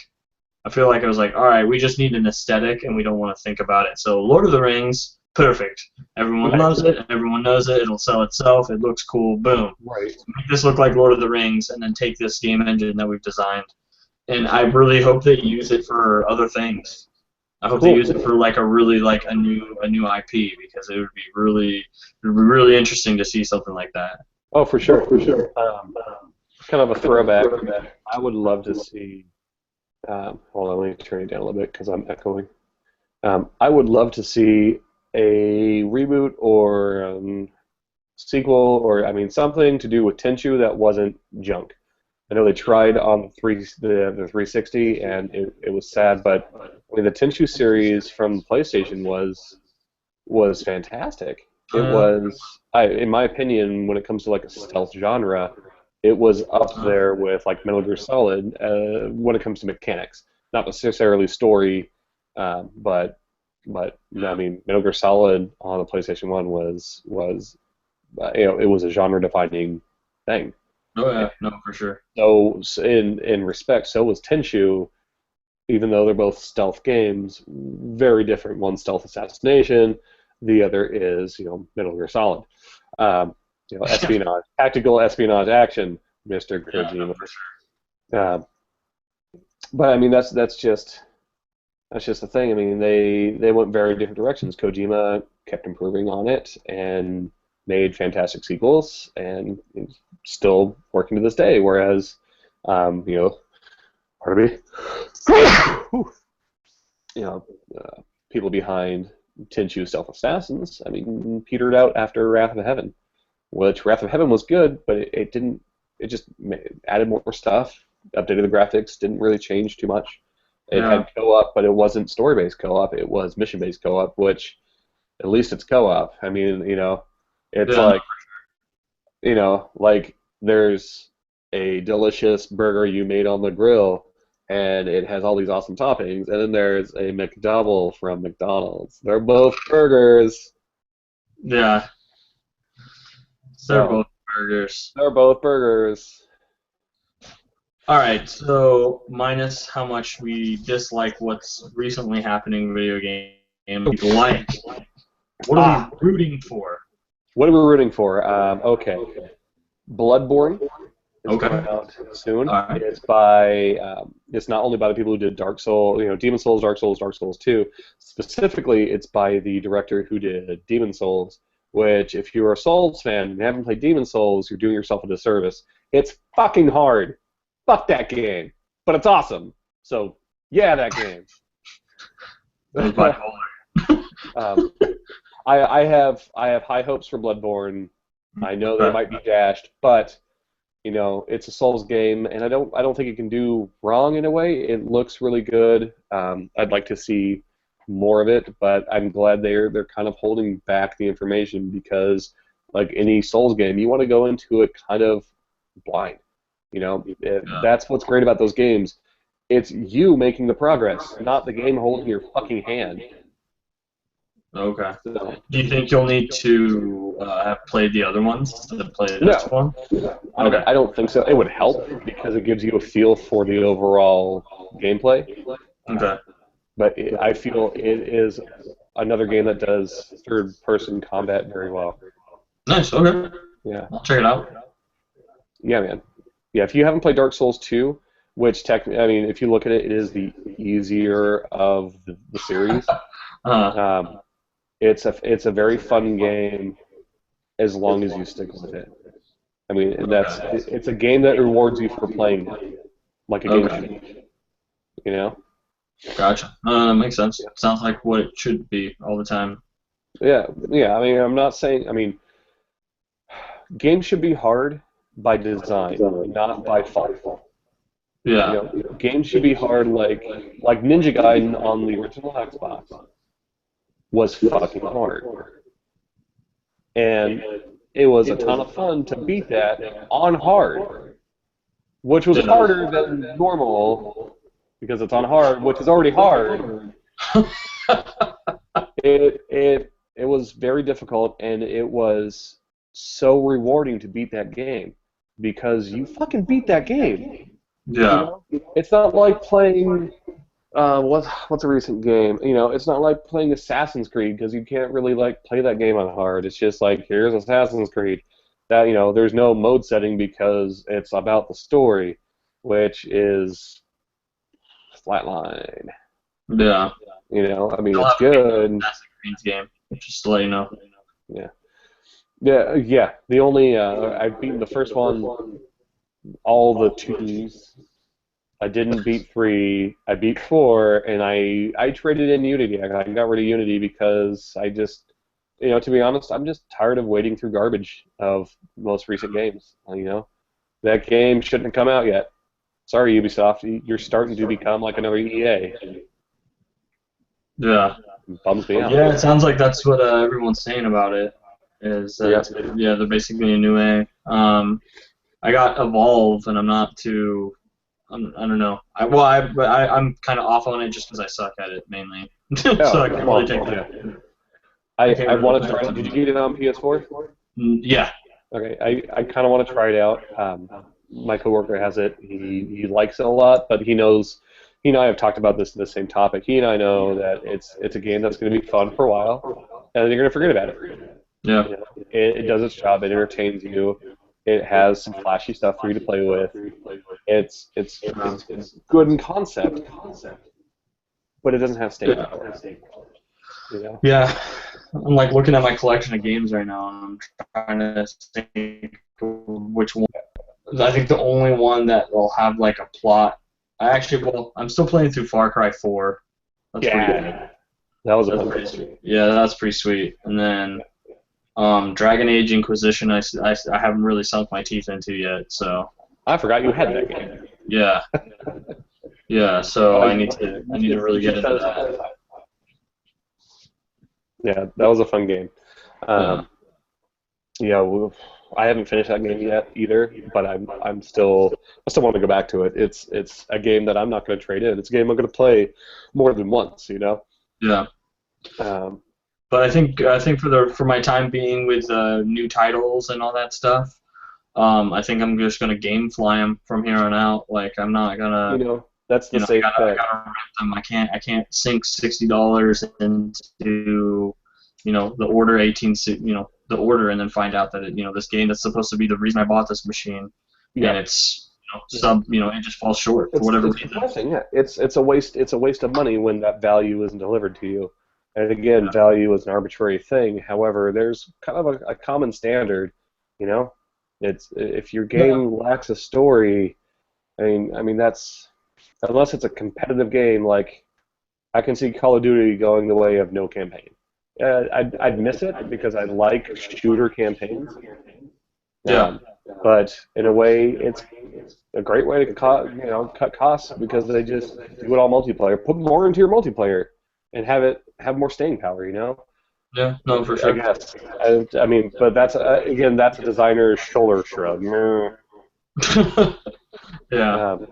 I feel like I was like, all right, we just need an aesthetic and we don't want to think about it. So Lord of the Rings, perfect. Everyone loves Nice. it. Everyone knows it. It'll sell itself. It looks cool. Boom. Right. Make this look like Lord of the Rings, and then take this game engine that we've designed. And I really hope they use it for other things. I hope they use Cool. it for like a really like a new IP because it would be really interesting to see something like that. Oh, for sure. Kind of a throwback. I would love to see. Hold on, let me turn it down a little bit because I'm echoing. I would love to see a reboot or sequel, or I mean something to do with Tenchu that wasn't junk. I know they tried on the 360 and it was sad, but I mean the Tenchu series from PlayStation was fantastic. It Uh, was, in my opinion, when it comes to like a stealth genre, it was up there with like Metal Gear Solid when it comes to mechanics, not necessarily story, but no, I mean Metal Gear Solid on the PlayStation One was it was a genre-defining thing. Oh And yeah, no, for sure. so in respect, so was Tenchu, even though they're both stealth games, very different. One's stealth assassination, the other is Metal Gear Solid. Um, espionage, tactical espionage action, Mr. Yeah, no, Kojima. for sure. But I mean, that's just the thing. I mean, they went very different directions. Kojima kept improving on it and made fantastic sequels, and is still working to this day. Whereas, pardon me, you know, people behind Tenchu Stealth Assassins, I mean, petered out after Wrath of Heaven, which Wrath of Heaven was good, but it didn't. It just added more stuff, updated the graphics, didn't really change too much. It Yeah, had co-op, but it wasn't story-based co-op. It was mission-based co-op, which at least it's co-op. I mean, it's yeah, no, like there's a delicious burger you made on the grill, and it has all these awesome toppings, and then there's a McDouble from McDonald's. They're both burgers, yeah. They're so both burgers. they're both burgers. All right, so minus how much we dislike what's recently happening in video game, we like. What are Ah, we rooting for? what are we rooting for? Okay, Bloodborne is coming Okay. out soon. All right. It's not only by the people who did Dark Souls, Demon Souls, Dark Souls 2. Specifically, it's by the director who did Demon Souls, which, if you're a Souls fan and haven't played Demon Souls, you're doing yourself a disservice. It's fucking hard. Fuck that game. But it's awesome. So, yeah, that game. That was bipolar. um, I have high hopes for Bloodborne. I know they Okay. might be dashed, but it's a Souls game, and I don't think it can do wrong in a way. It looks really good. I'd like to see more of it, but I'm glad they're kind of holding back the information because, like any Souls game, you want to go into it kind of blind. Yeah. That's what's great about those games. It's you making the progress, not the game holding your fucking hand. Okay. So, Do you think you'll need to have played the other ones to play this no, one? I, Okay. I don't think so. It would help because it gives you a feel for the overall gameplay. Okay. But I feel it is another game that does third-person combat very well. Nice. Okay. Yeah, I'll check it out. yeah, man. Yeah, if you haven't played Dark Souls 2, which I mean, if you look at it, it is the easier of the series. Uh, Um, it's a very fun game as long as you stick with it. I mean, okay. it's a game that rewards you for playing it, like a game Okay. should. You know? Gotcha. That makes sense. Sounds like what it should be all the time. Yeah, yeah. I mean, I'm not saying. I mean, games should be hard by design, not by fault. Yeah. Games should be hard like Ninja Gaiden on the original Xbox was fucking hard, and it was a ton of fun to beat that on hard, which was harder than normal because it's on hard, which is already hard. It was very difficult, and it was so rewarding to beat that game because you fucking beat that game. Yeah. It's not like playing what's a recent game? It's not like playing Assassin's Creed because you can't really like play that game on hard. It's just like here's Assassin's Creed. That there's no mode setting because it's about the story, which is flatline. Yeah. I mean I'll it's have to beat good. the Assassin's Creed game, just to let you know. Yeah, yeah, yeah. The only I've beaten the first one, all the twos. I didn't beat 3. I beat 4, and I traded in Unity. I got rid of Unity because I just, to be honest, I'm just tired of wading through garbage of most recent games. That game shouldn't have come out yet. Sorry, Ubisoft, you're starting to become like another EA. Yeah. It bums me out. Yeah, it sounds like that's what everyone's saying about it. Is that Yeah. they're basically a new A. I got Evolve, and I'm not too. I don't know. I'm kind of off on it just because I suck at it mainly. So I can't really take Yeah. I can't I really wanted to take try. it. Did you get it on PS4? Yeah. Okay, I kind of want to try it out. My coworker has it. He likes it a lot, but he knows. He and I have talked about the same topic. He and I know that it's a game that's going to be fun for a while, and then you're going to forget about it. Yeah. You know, it does its job. It entertains you. It has some flashy stuff for you to play with. It's good in concept, but it doesn't have staying Yeah. power. You know. Yeah. I'm like looking at my collection of games right now, and I'm trying to think which one. I think the only one that will have like a plot. Well, I'm still playing through Far Cry 4. That's pretty good. Yeah, that was a That's fun pretty game. sweet. Yeah, that's pretty sweet. And then Dragon Age Inquisition, I haven't really sunk my teeth into yet. So I forgot you had that game. yeah, yeah. So Oh, I need to really you get should set into aside that. time. Yeah, that was a fun game. Yeah, Um, yeah, I haven't finished that game yet either, but I still want to go back to it. It's a game that I'm not going to trade in. It's a game I'm going to play more than once, you know. yeah. Um, But I think for my time being with new titles and all that stuff, I think I'm just gonna game fly them from here on out. Like I'm not you gonna, know, that's the you know, safe I bet. gotta rent them. I can't sink $60 into, you know, the order 18, you know, the order, and then find out that you know, this game that's supposed to be the reason I bought this machine, and Yeah, it's, you know, yeah. you know, it just falls short for whatever It's reason. depressing. Yeah, it's a waste. It's a waste of money when that value isn't delivered to you. And again, Yeah, value is an arbitrary thing. However, there's kind of a common standard. You know, it's if your yeah, game lacks a story. I mean that's unless it's a competitive game. Like I can see Call of Duty going the way of no campaign. I'd miss it because I like shooter campaigns. yeah. Um, but in a way, it's a great way to cut costs because they just do it all multiplayer. Put more into your multiplayer and have more staying power. You know, Yeah, no, for I sure. guess. I mean, but that's again, that's a designer's shoulder shrug. Meh. Yeah. Um,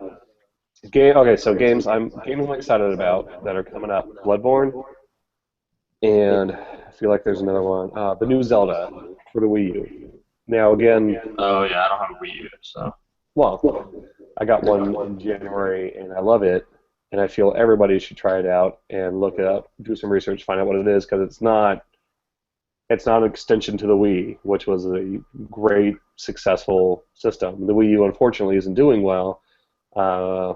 Okay, so games I'm excited about that are coming up. Bloodborne, and I feel like there's another one. The new Zelda for the Wii U. Now again, Oh yeah, I don't have a Wii U, so. well, I got one in January and I love it, and I feel everybody should try it out and look it up, do some research, find out what it is, because it's not an extension to the Wii, which was a great, successful system. The Wii U unfortunately isn't doing well. Uh,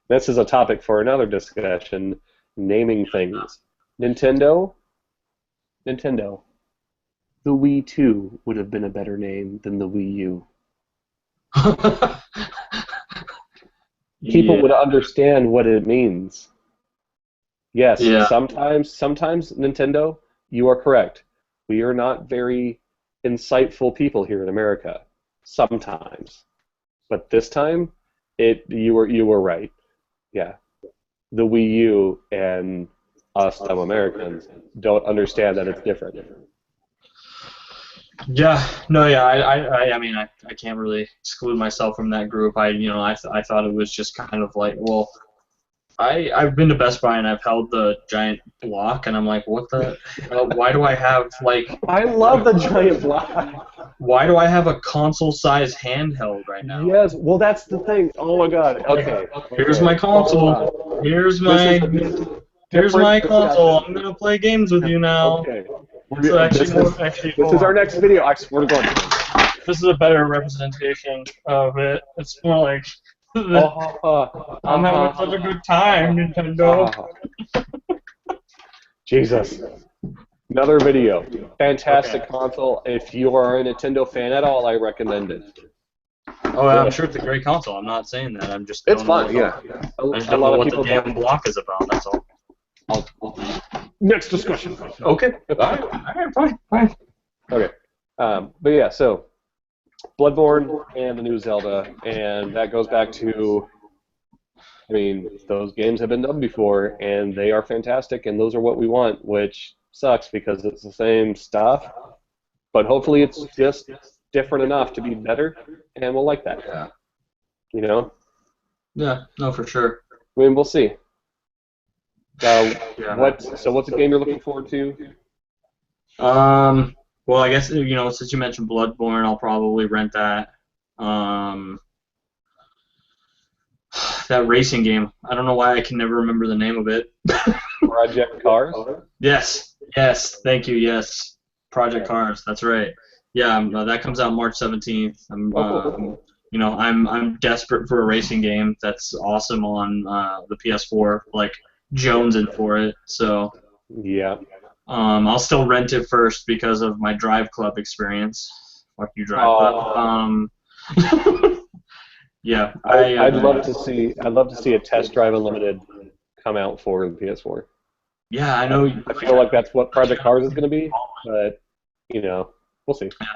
this is a topic for another discussion. Naming things. Nintendo, Nintendo. The Wii 2 would have been a better name than the Wii U. People Yeah, would understand what it means. Yes, yeah, sometimes Nintendo, you are correct. We are not very insightful people here in America. Sometimes. But this time, you were right. Yeah. The Wii U and us dumb Americans don't understand that it's different. yeah. No, yeah. I mean, I can't really exclude myself from that group. I thought it was just kind of like, well, I've been to Best Buy and I've held the giant block, and I'm like, what the hell? Why do I have like, I love the giant block. why do I have a console-sized handheld right now? Yes, well that's the thing. Oh my God. Like, Okay. here's Okay. my console. This is a Here's different my console. discussion. I'm gonna play games with you now. Okay. So This is actually, this hold is our on. next video. I swear to God. This is a better representation of it. It's more like Oh, I'm having such a good time, Nintendo. Jesus. Another video. Okay. Fantastic console. If you are a Nintendo fan at all, I recommend it. Oh, I'm sure it's a great console. I'm not saying that. I'm just It's don't know fun, yeah. I just A don't know lot of what the people damn don't. block is about. That's all. Next discussion. Okay. All right. Fine. Fine. Okay. But yeah, so Bloodborne and the new Zelda, and that goes back to, I mean, those games have been done before, and they are fantastic, and those are what we want, which sucks because it's the same stuff, but hopefully it's just different enough to be better, and we'll like that. Yeah. You know? Yeah. No, for sure. I mean, we'll see. Yeah. What's a game you're looking forward to? Well, Well, I guess since you mentioned Bloodborne, I'll probably rent that. Um, that racing game. I don't know why I can never remember the name of it. Project Cars. Yes, yes, thank you. Yes, Project Okay. Cars. That's right. Yeah, that comes out March 17th. Oh, cool. I'm desperate for a racing game that's awesome on the PS4, like jonesing for it. So Yeah. I'll still rent it first because of my Drive Club experience. Fuck you, Drive Club. Oh, Yeah, I'd love to see a Test Drive Unlimited come out for the PS4. yeah, I I, know. I feel like that's what Project Cars is going to be, but we'll see. I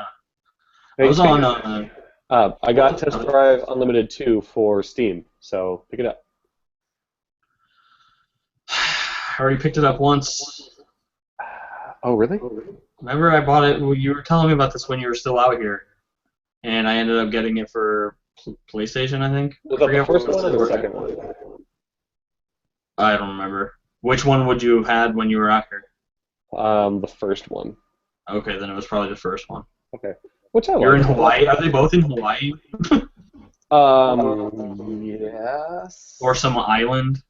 Hey, was speaking on. of, I got Test Drive Unlimited 2 for Steam, so pick it up. I already picked it up once. Oh, really? Remember, I bought it. Well, you were telling me about this when you were still out here, and I ended up getting it for PlayStation. I think. Was I that the forget what first it was. one or the second one? I don't remember. Which one would you have had when you were out here? The first one. Okay, then it was probably the first one. Okay. Which I You're in like. Hawaii. Are they both in Hawaii Yes. or some island?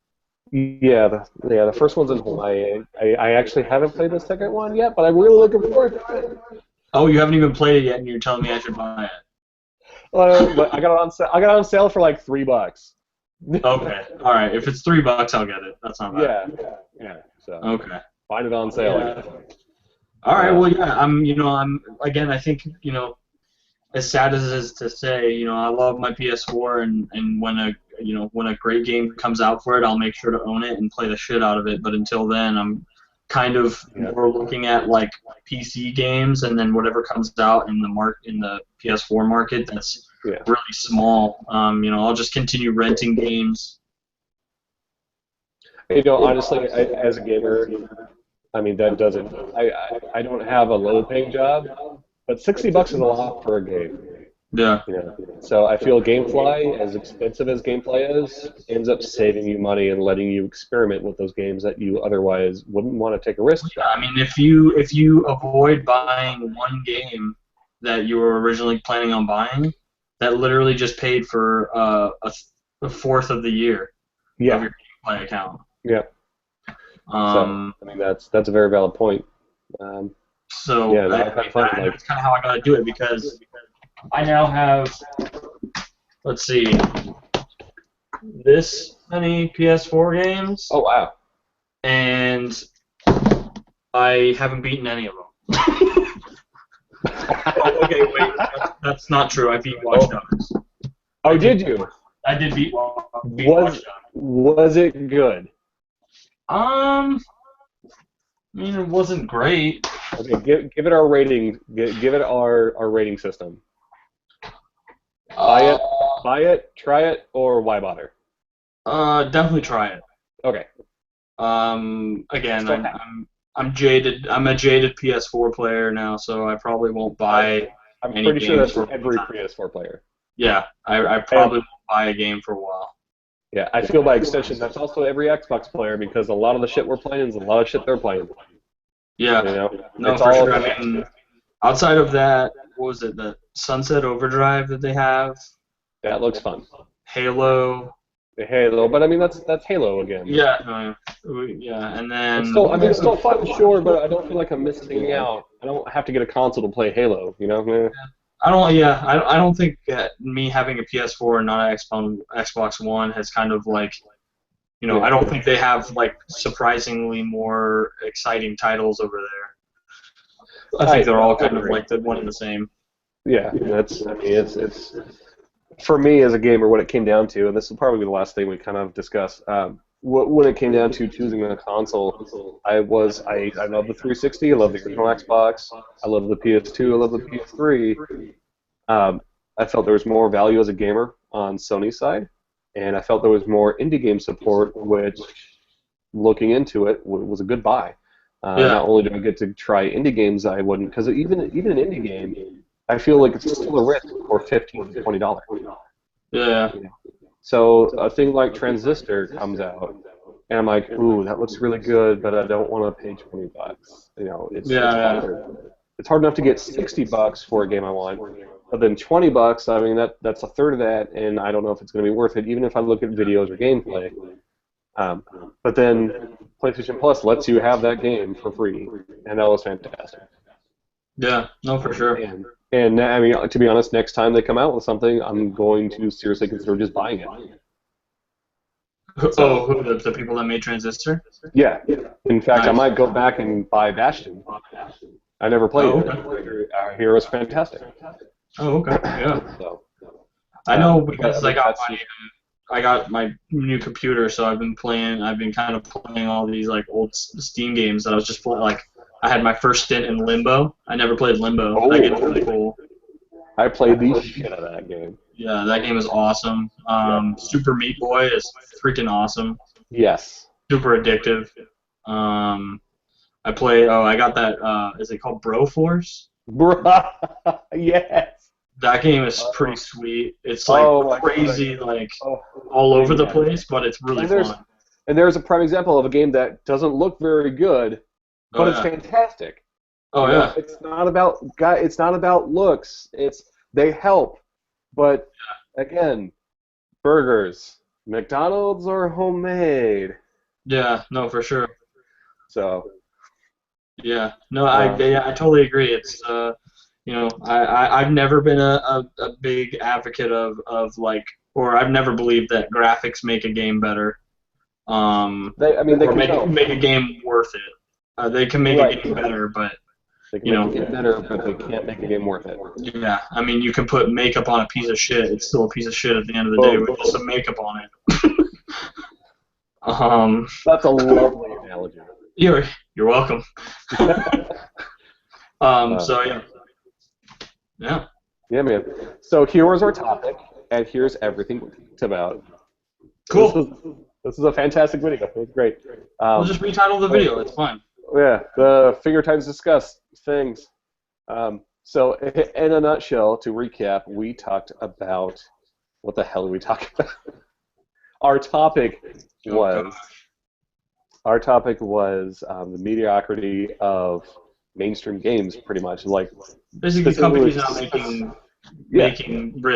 The first one's in Hawaii. I actually haven't played the second one yet, but I'm really looking forward to it. Oh, you haven't even played it yet, and you're telling me I should buy But I got it on sale. I got it on sale for like $3. it. Okay, all right. If it's $3, I'll get it. That's not bad. Yeah, yeah. So Okay. find it on sale. Yeah. All right. Uh, Well, yeah. I'm again. I think as sad as it is to say, I love my PS4, and when a great game comes out for it, I'll make sure to own it and play the shit out of it. But until then, I'm kind of yeah, more looking at like PC games, and then whatever comes out in the PS4 market that's yeah. really small. I'll just continue renting games. Honestly, as a gamer, I mean that doesn't. I don't have a low-paying job, but $60 is a lot for a game. Yeah. So I feel GameFly, as expensive as GameFly is, ends up saving you money and letting you experiment with those games that you otherwise wouldn't want to take a risk Yeah, on. I mean, if you avoid buying one game that you were originally planning on buying, that literally just paid for a fourth of the year of Yeah, your play account. yeah. So Um, I mean that's a very valid point. Um, so yeah, no, I've had fun. Like, that's kind of how I got to do it because I now have, let's see, this many PS4 games, oh wow. and I haven't beaten any of them. Oh, okay, wait, that's not true. I beat Watch Oh, Dogs. oh, did you? I did beat Watch Was Dogs. was it good? I mean, it wasn't great. Okay, give it our rating. Give it our rating system. Buy Uh, it, buy it, try it, or why bother? definitely try it. Okay. Again, Still I'm jaded. I'm a jaded PS4 player now, so I probably won't buy I'm any pretty sure games that's for a long every time. PS4 player. Yeah, I And probably won't buy a game for a while. yeah, I feel by extension that's also every Xbox player because a lot of the shit we're playing is a lot of shit they're playing. Yeah, no, It's for all sure. I mean, outside of that, what was it? The Sunset Overdrive that they have, that looks fun. Halo. Halo, but I mean that's Halo again. Yeah, yeah, and It's then still, I mean, it's still fun, sure, but I don't feel like I'm missing out. I don't have to get a console to play Halo, you know? Eh. I don't. Yeah, I don't think that me having a PS4 and not an Xbox One has kind of like, I Yeah, don't think they have like surprisingly more exciting titles over there. I think they're all I kind of agree. like the one and the same. Yeah, I mean, it's for me as a gamer, what it came down to, and this will probably be the last thing we kind of discuss. When it came down to choosing a console, I love the 360, I love the original Xbox, I love the PS2, I love the PS3. I felt there was more value as a gamer on Sony's side, and I felt there was more indie game support, which, looking into it, was a good buy. Yeah, Not only do I get to try indie games, I wouldn't, because even an indie game, I feel like it's still a risk for $15 to $20. yeah, So a thing like Transistor comes out, and I'm like, ooh, that looks really good, but I don't want to pay $20. It's yeah, yeah. harder. it's hard enough to get $60 for a game I want, but then $20, I mean that's a third of that, and I don't know if it's going to be worth it, even if I look at videos or gameplay. Um, but then PlayStation Plus lets you have that game for free, and that was fantastic. Yeah, no, for sure. And I mean, to be honest, next time they come out with something, I'm going to seriously consider just buying it. Oh, So who the people that made Transistor? yeah, in fact, I Nice. might go back and buy Bastion. I never played Oh, it. okay. I hear it's fantastic. Oh, okay. Yeah. So, I know but I because mean, that's I got my new computer, so I've been playing. I've been kind of playing all these like old Steam games that I was just playing. Like I had my first stint in Limbo. I never played Limbo. That game's really oh, cool. I played the shit out of that game. Yeah, that game is awesome. Yep. Super Meat Boy is freaking awesome. Yes. Super addictive. Um, I play. Oh, I got that. Is it called Broforce? Bruh. Yes. That game is Oh, pretty sweet. It's like oh my God. crazy, like Oh, all over the yeah. place, but it's really And there's fun. and there's a prime example of a game that doesn't look very good, Oh but it's yeah. fantastic. Oh You know, yeah. it's not about looks. It's they help, but again, burgers, McDonald's are homemade. Yeah. No, for sure. So, Yeah. No, uh, I totally agree. It's I've never been a big advocate of like, or I've never believed that graphics make a game better, I mean, they or can make help. a game worth it. They can make a Right. game better, but They can you make a know, game better, but they can't make a game worth it. yeah. I mean, you can put makeup on a piece of shit. It's still a piece of shit at the end of the day Boom. with just some makeup on it. Um, That's a lovely analogy. you're you're welcome. Uh, So yeah, yeah. yeah, man. So here was our topic, and here's everything we talked about. This Cool. is this is a fantastic video. It was great. We'll just Um, retitle the so video. It's fine. yeah, the Finger Times discuss things. So in a nutshell, to recap, we talked about what the hell did we talk about? Our topic Oh god. was our topic was the mediocrity of mainstream games, pretty much. Like Basically, specifically, companies not yeah,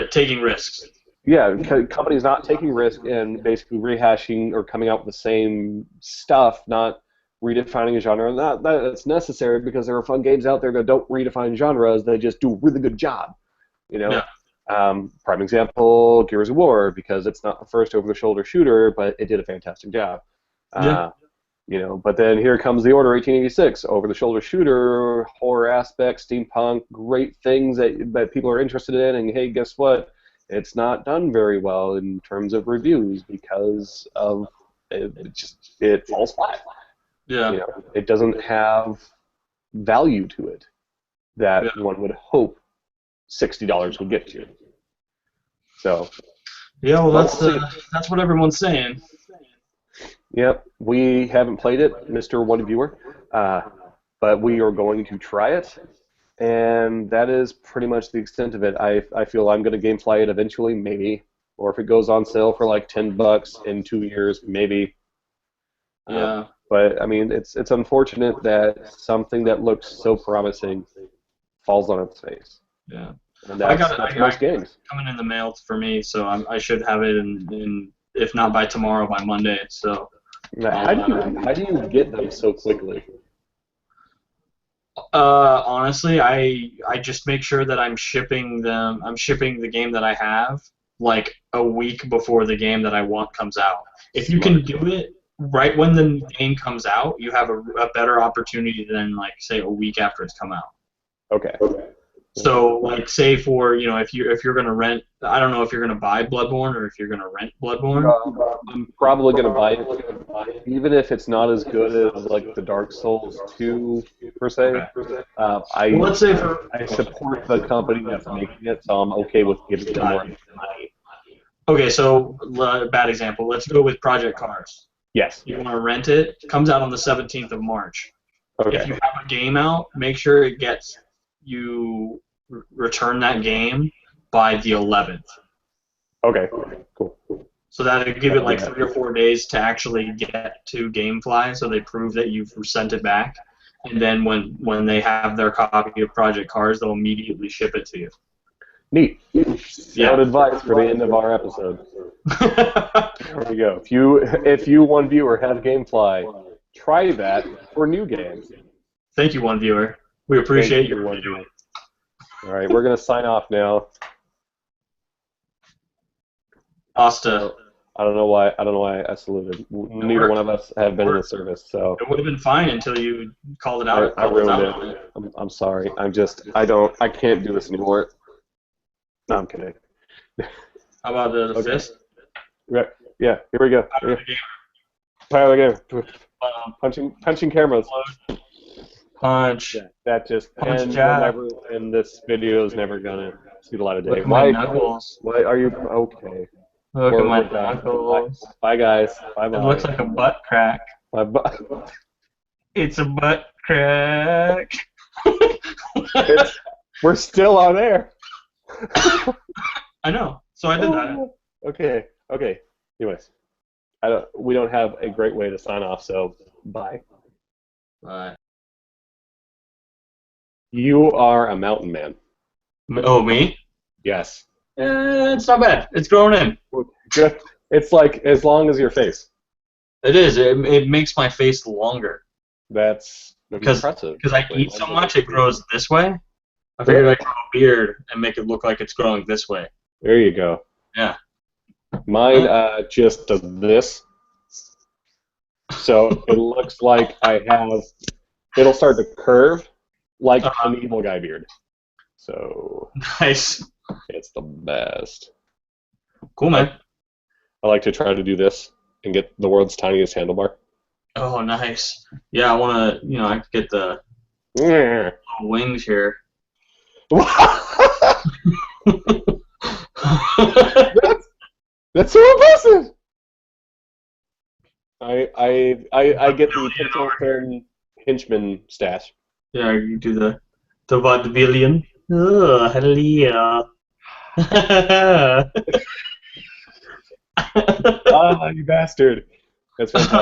taking risks. yeah, companies not taking risk and basically rehashing or coming out with the same stuff, not redefining a genre. Not that it's necessary because there are fun games out there that don't redefine genres; they just do a really good job. You know, Yeah. prime example, Gears of War, because it's not the first over-the-shoulder shooter, but it did a fantastic job. Yeah. Uh, but then here comes the Order 1886, over-the-shoulder shooter, horror aspect, steampunk, great things that people are interested in, and hey, guess what? It's not done very well in terms of reviews because of it falls flat. Yeah. It doesn't have value to it that Yeah. one would hope $60 would get to. So, Yeah. Well, but we'll see. that's what everyone's saying. Yep, we haven't played it, Mr. One Viewer, but we are going to try it, and that is pretty much the extent of it. I feel I'm going to GameFly it eventually, maybe, or if it goes on sale for like $10 in 2 years, maybe. Yeah. But I mean, it's unfortunate that something that looks so promising falls on its face, Yeah. and I got that's I most games. coming in the mail for me, so I should have it in if not by tomorrow, by Monday. So. Now, how do you get them so quickly? Honestly, I just make sure that I'm shipping them. I'm shipping the game that I have like a week before the game that I want comes out. If you can Smart. do it right when the game comes out, you have a better opportunity than like say a week after it's come out. Okay. So like say for if you're gonna rent, I don't know if you're gonna buy Bloodborne or if you're gonna rent Bloodborne. I'm probably gonna buy it, even if it's not as good as like the Dark Souls 2 per se. Okay. I Well, let's say for I support the company that's making it, so I'm okay with giving them more money. okay, so bad example. Let's go with Project Cars. Yes. You want to rent it? Comes out on the 17th of March. If Okay. you have a game out, make sure it gets you return that game by the 11th. Okay. Cool. So that'll give it like Yeah. 3 or 4 days to actually get to GameFly, so they prove that you've sent it back. and then when they have their copy of Project Cars, they'll immediately ship it to you. Neat. Yeah. Sound advice for the end of our episode. There we go. If you one viewer has GameFly, try that for new games. Thank you, one viewer. We appreciate Thank you, your one viewer. All right, we're gonna sign off now. Asta. I don't know why I saluted. Neither one of us have been in the service, so It would have been fine until you called it out. I ruined it. I'm sorry. I can't do this anymore. No, I'm kidding. How about the Okay. fist? Yeah, here we go. Tyler game. Punching cameras. Punch. Yeah, that just Punch and Jack. this video is never gonna see the light of Look day. at my knuckles. Why are you okay? Look at my We're done. knuckles. Bye guys. Bye It bye. looks like a butt crack. Bye. It's a butt crack. We're still on air. I know. So I did that. Okay. Anyways, we don't have a great way to sign off, so bye. Bye. You are a mountain man. Oh, me? Yes. It's not bad. It's growing in. Good. It's like as long as your face. It is. It makes my face longer. That's impressive. Because I eat so much, it grows this way. I figured I'd grow a beard and make it look like it's growing this way. There you go. Yeah. Mine just does this. So it looks like it'll start to curve like an evil guy beard. So Nice. it's the best. Cool, man. I like to try to do this and get the world's tiniest handlebar. Oh, nice. Yeah, I want to, I could get the Yeah. wings here. That's so impressive. I get the pencil thin henchman stash. Yeah, you do the vaudevillian. Oh, hello. Oh, you bastard. That's fantastic.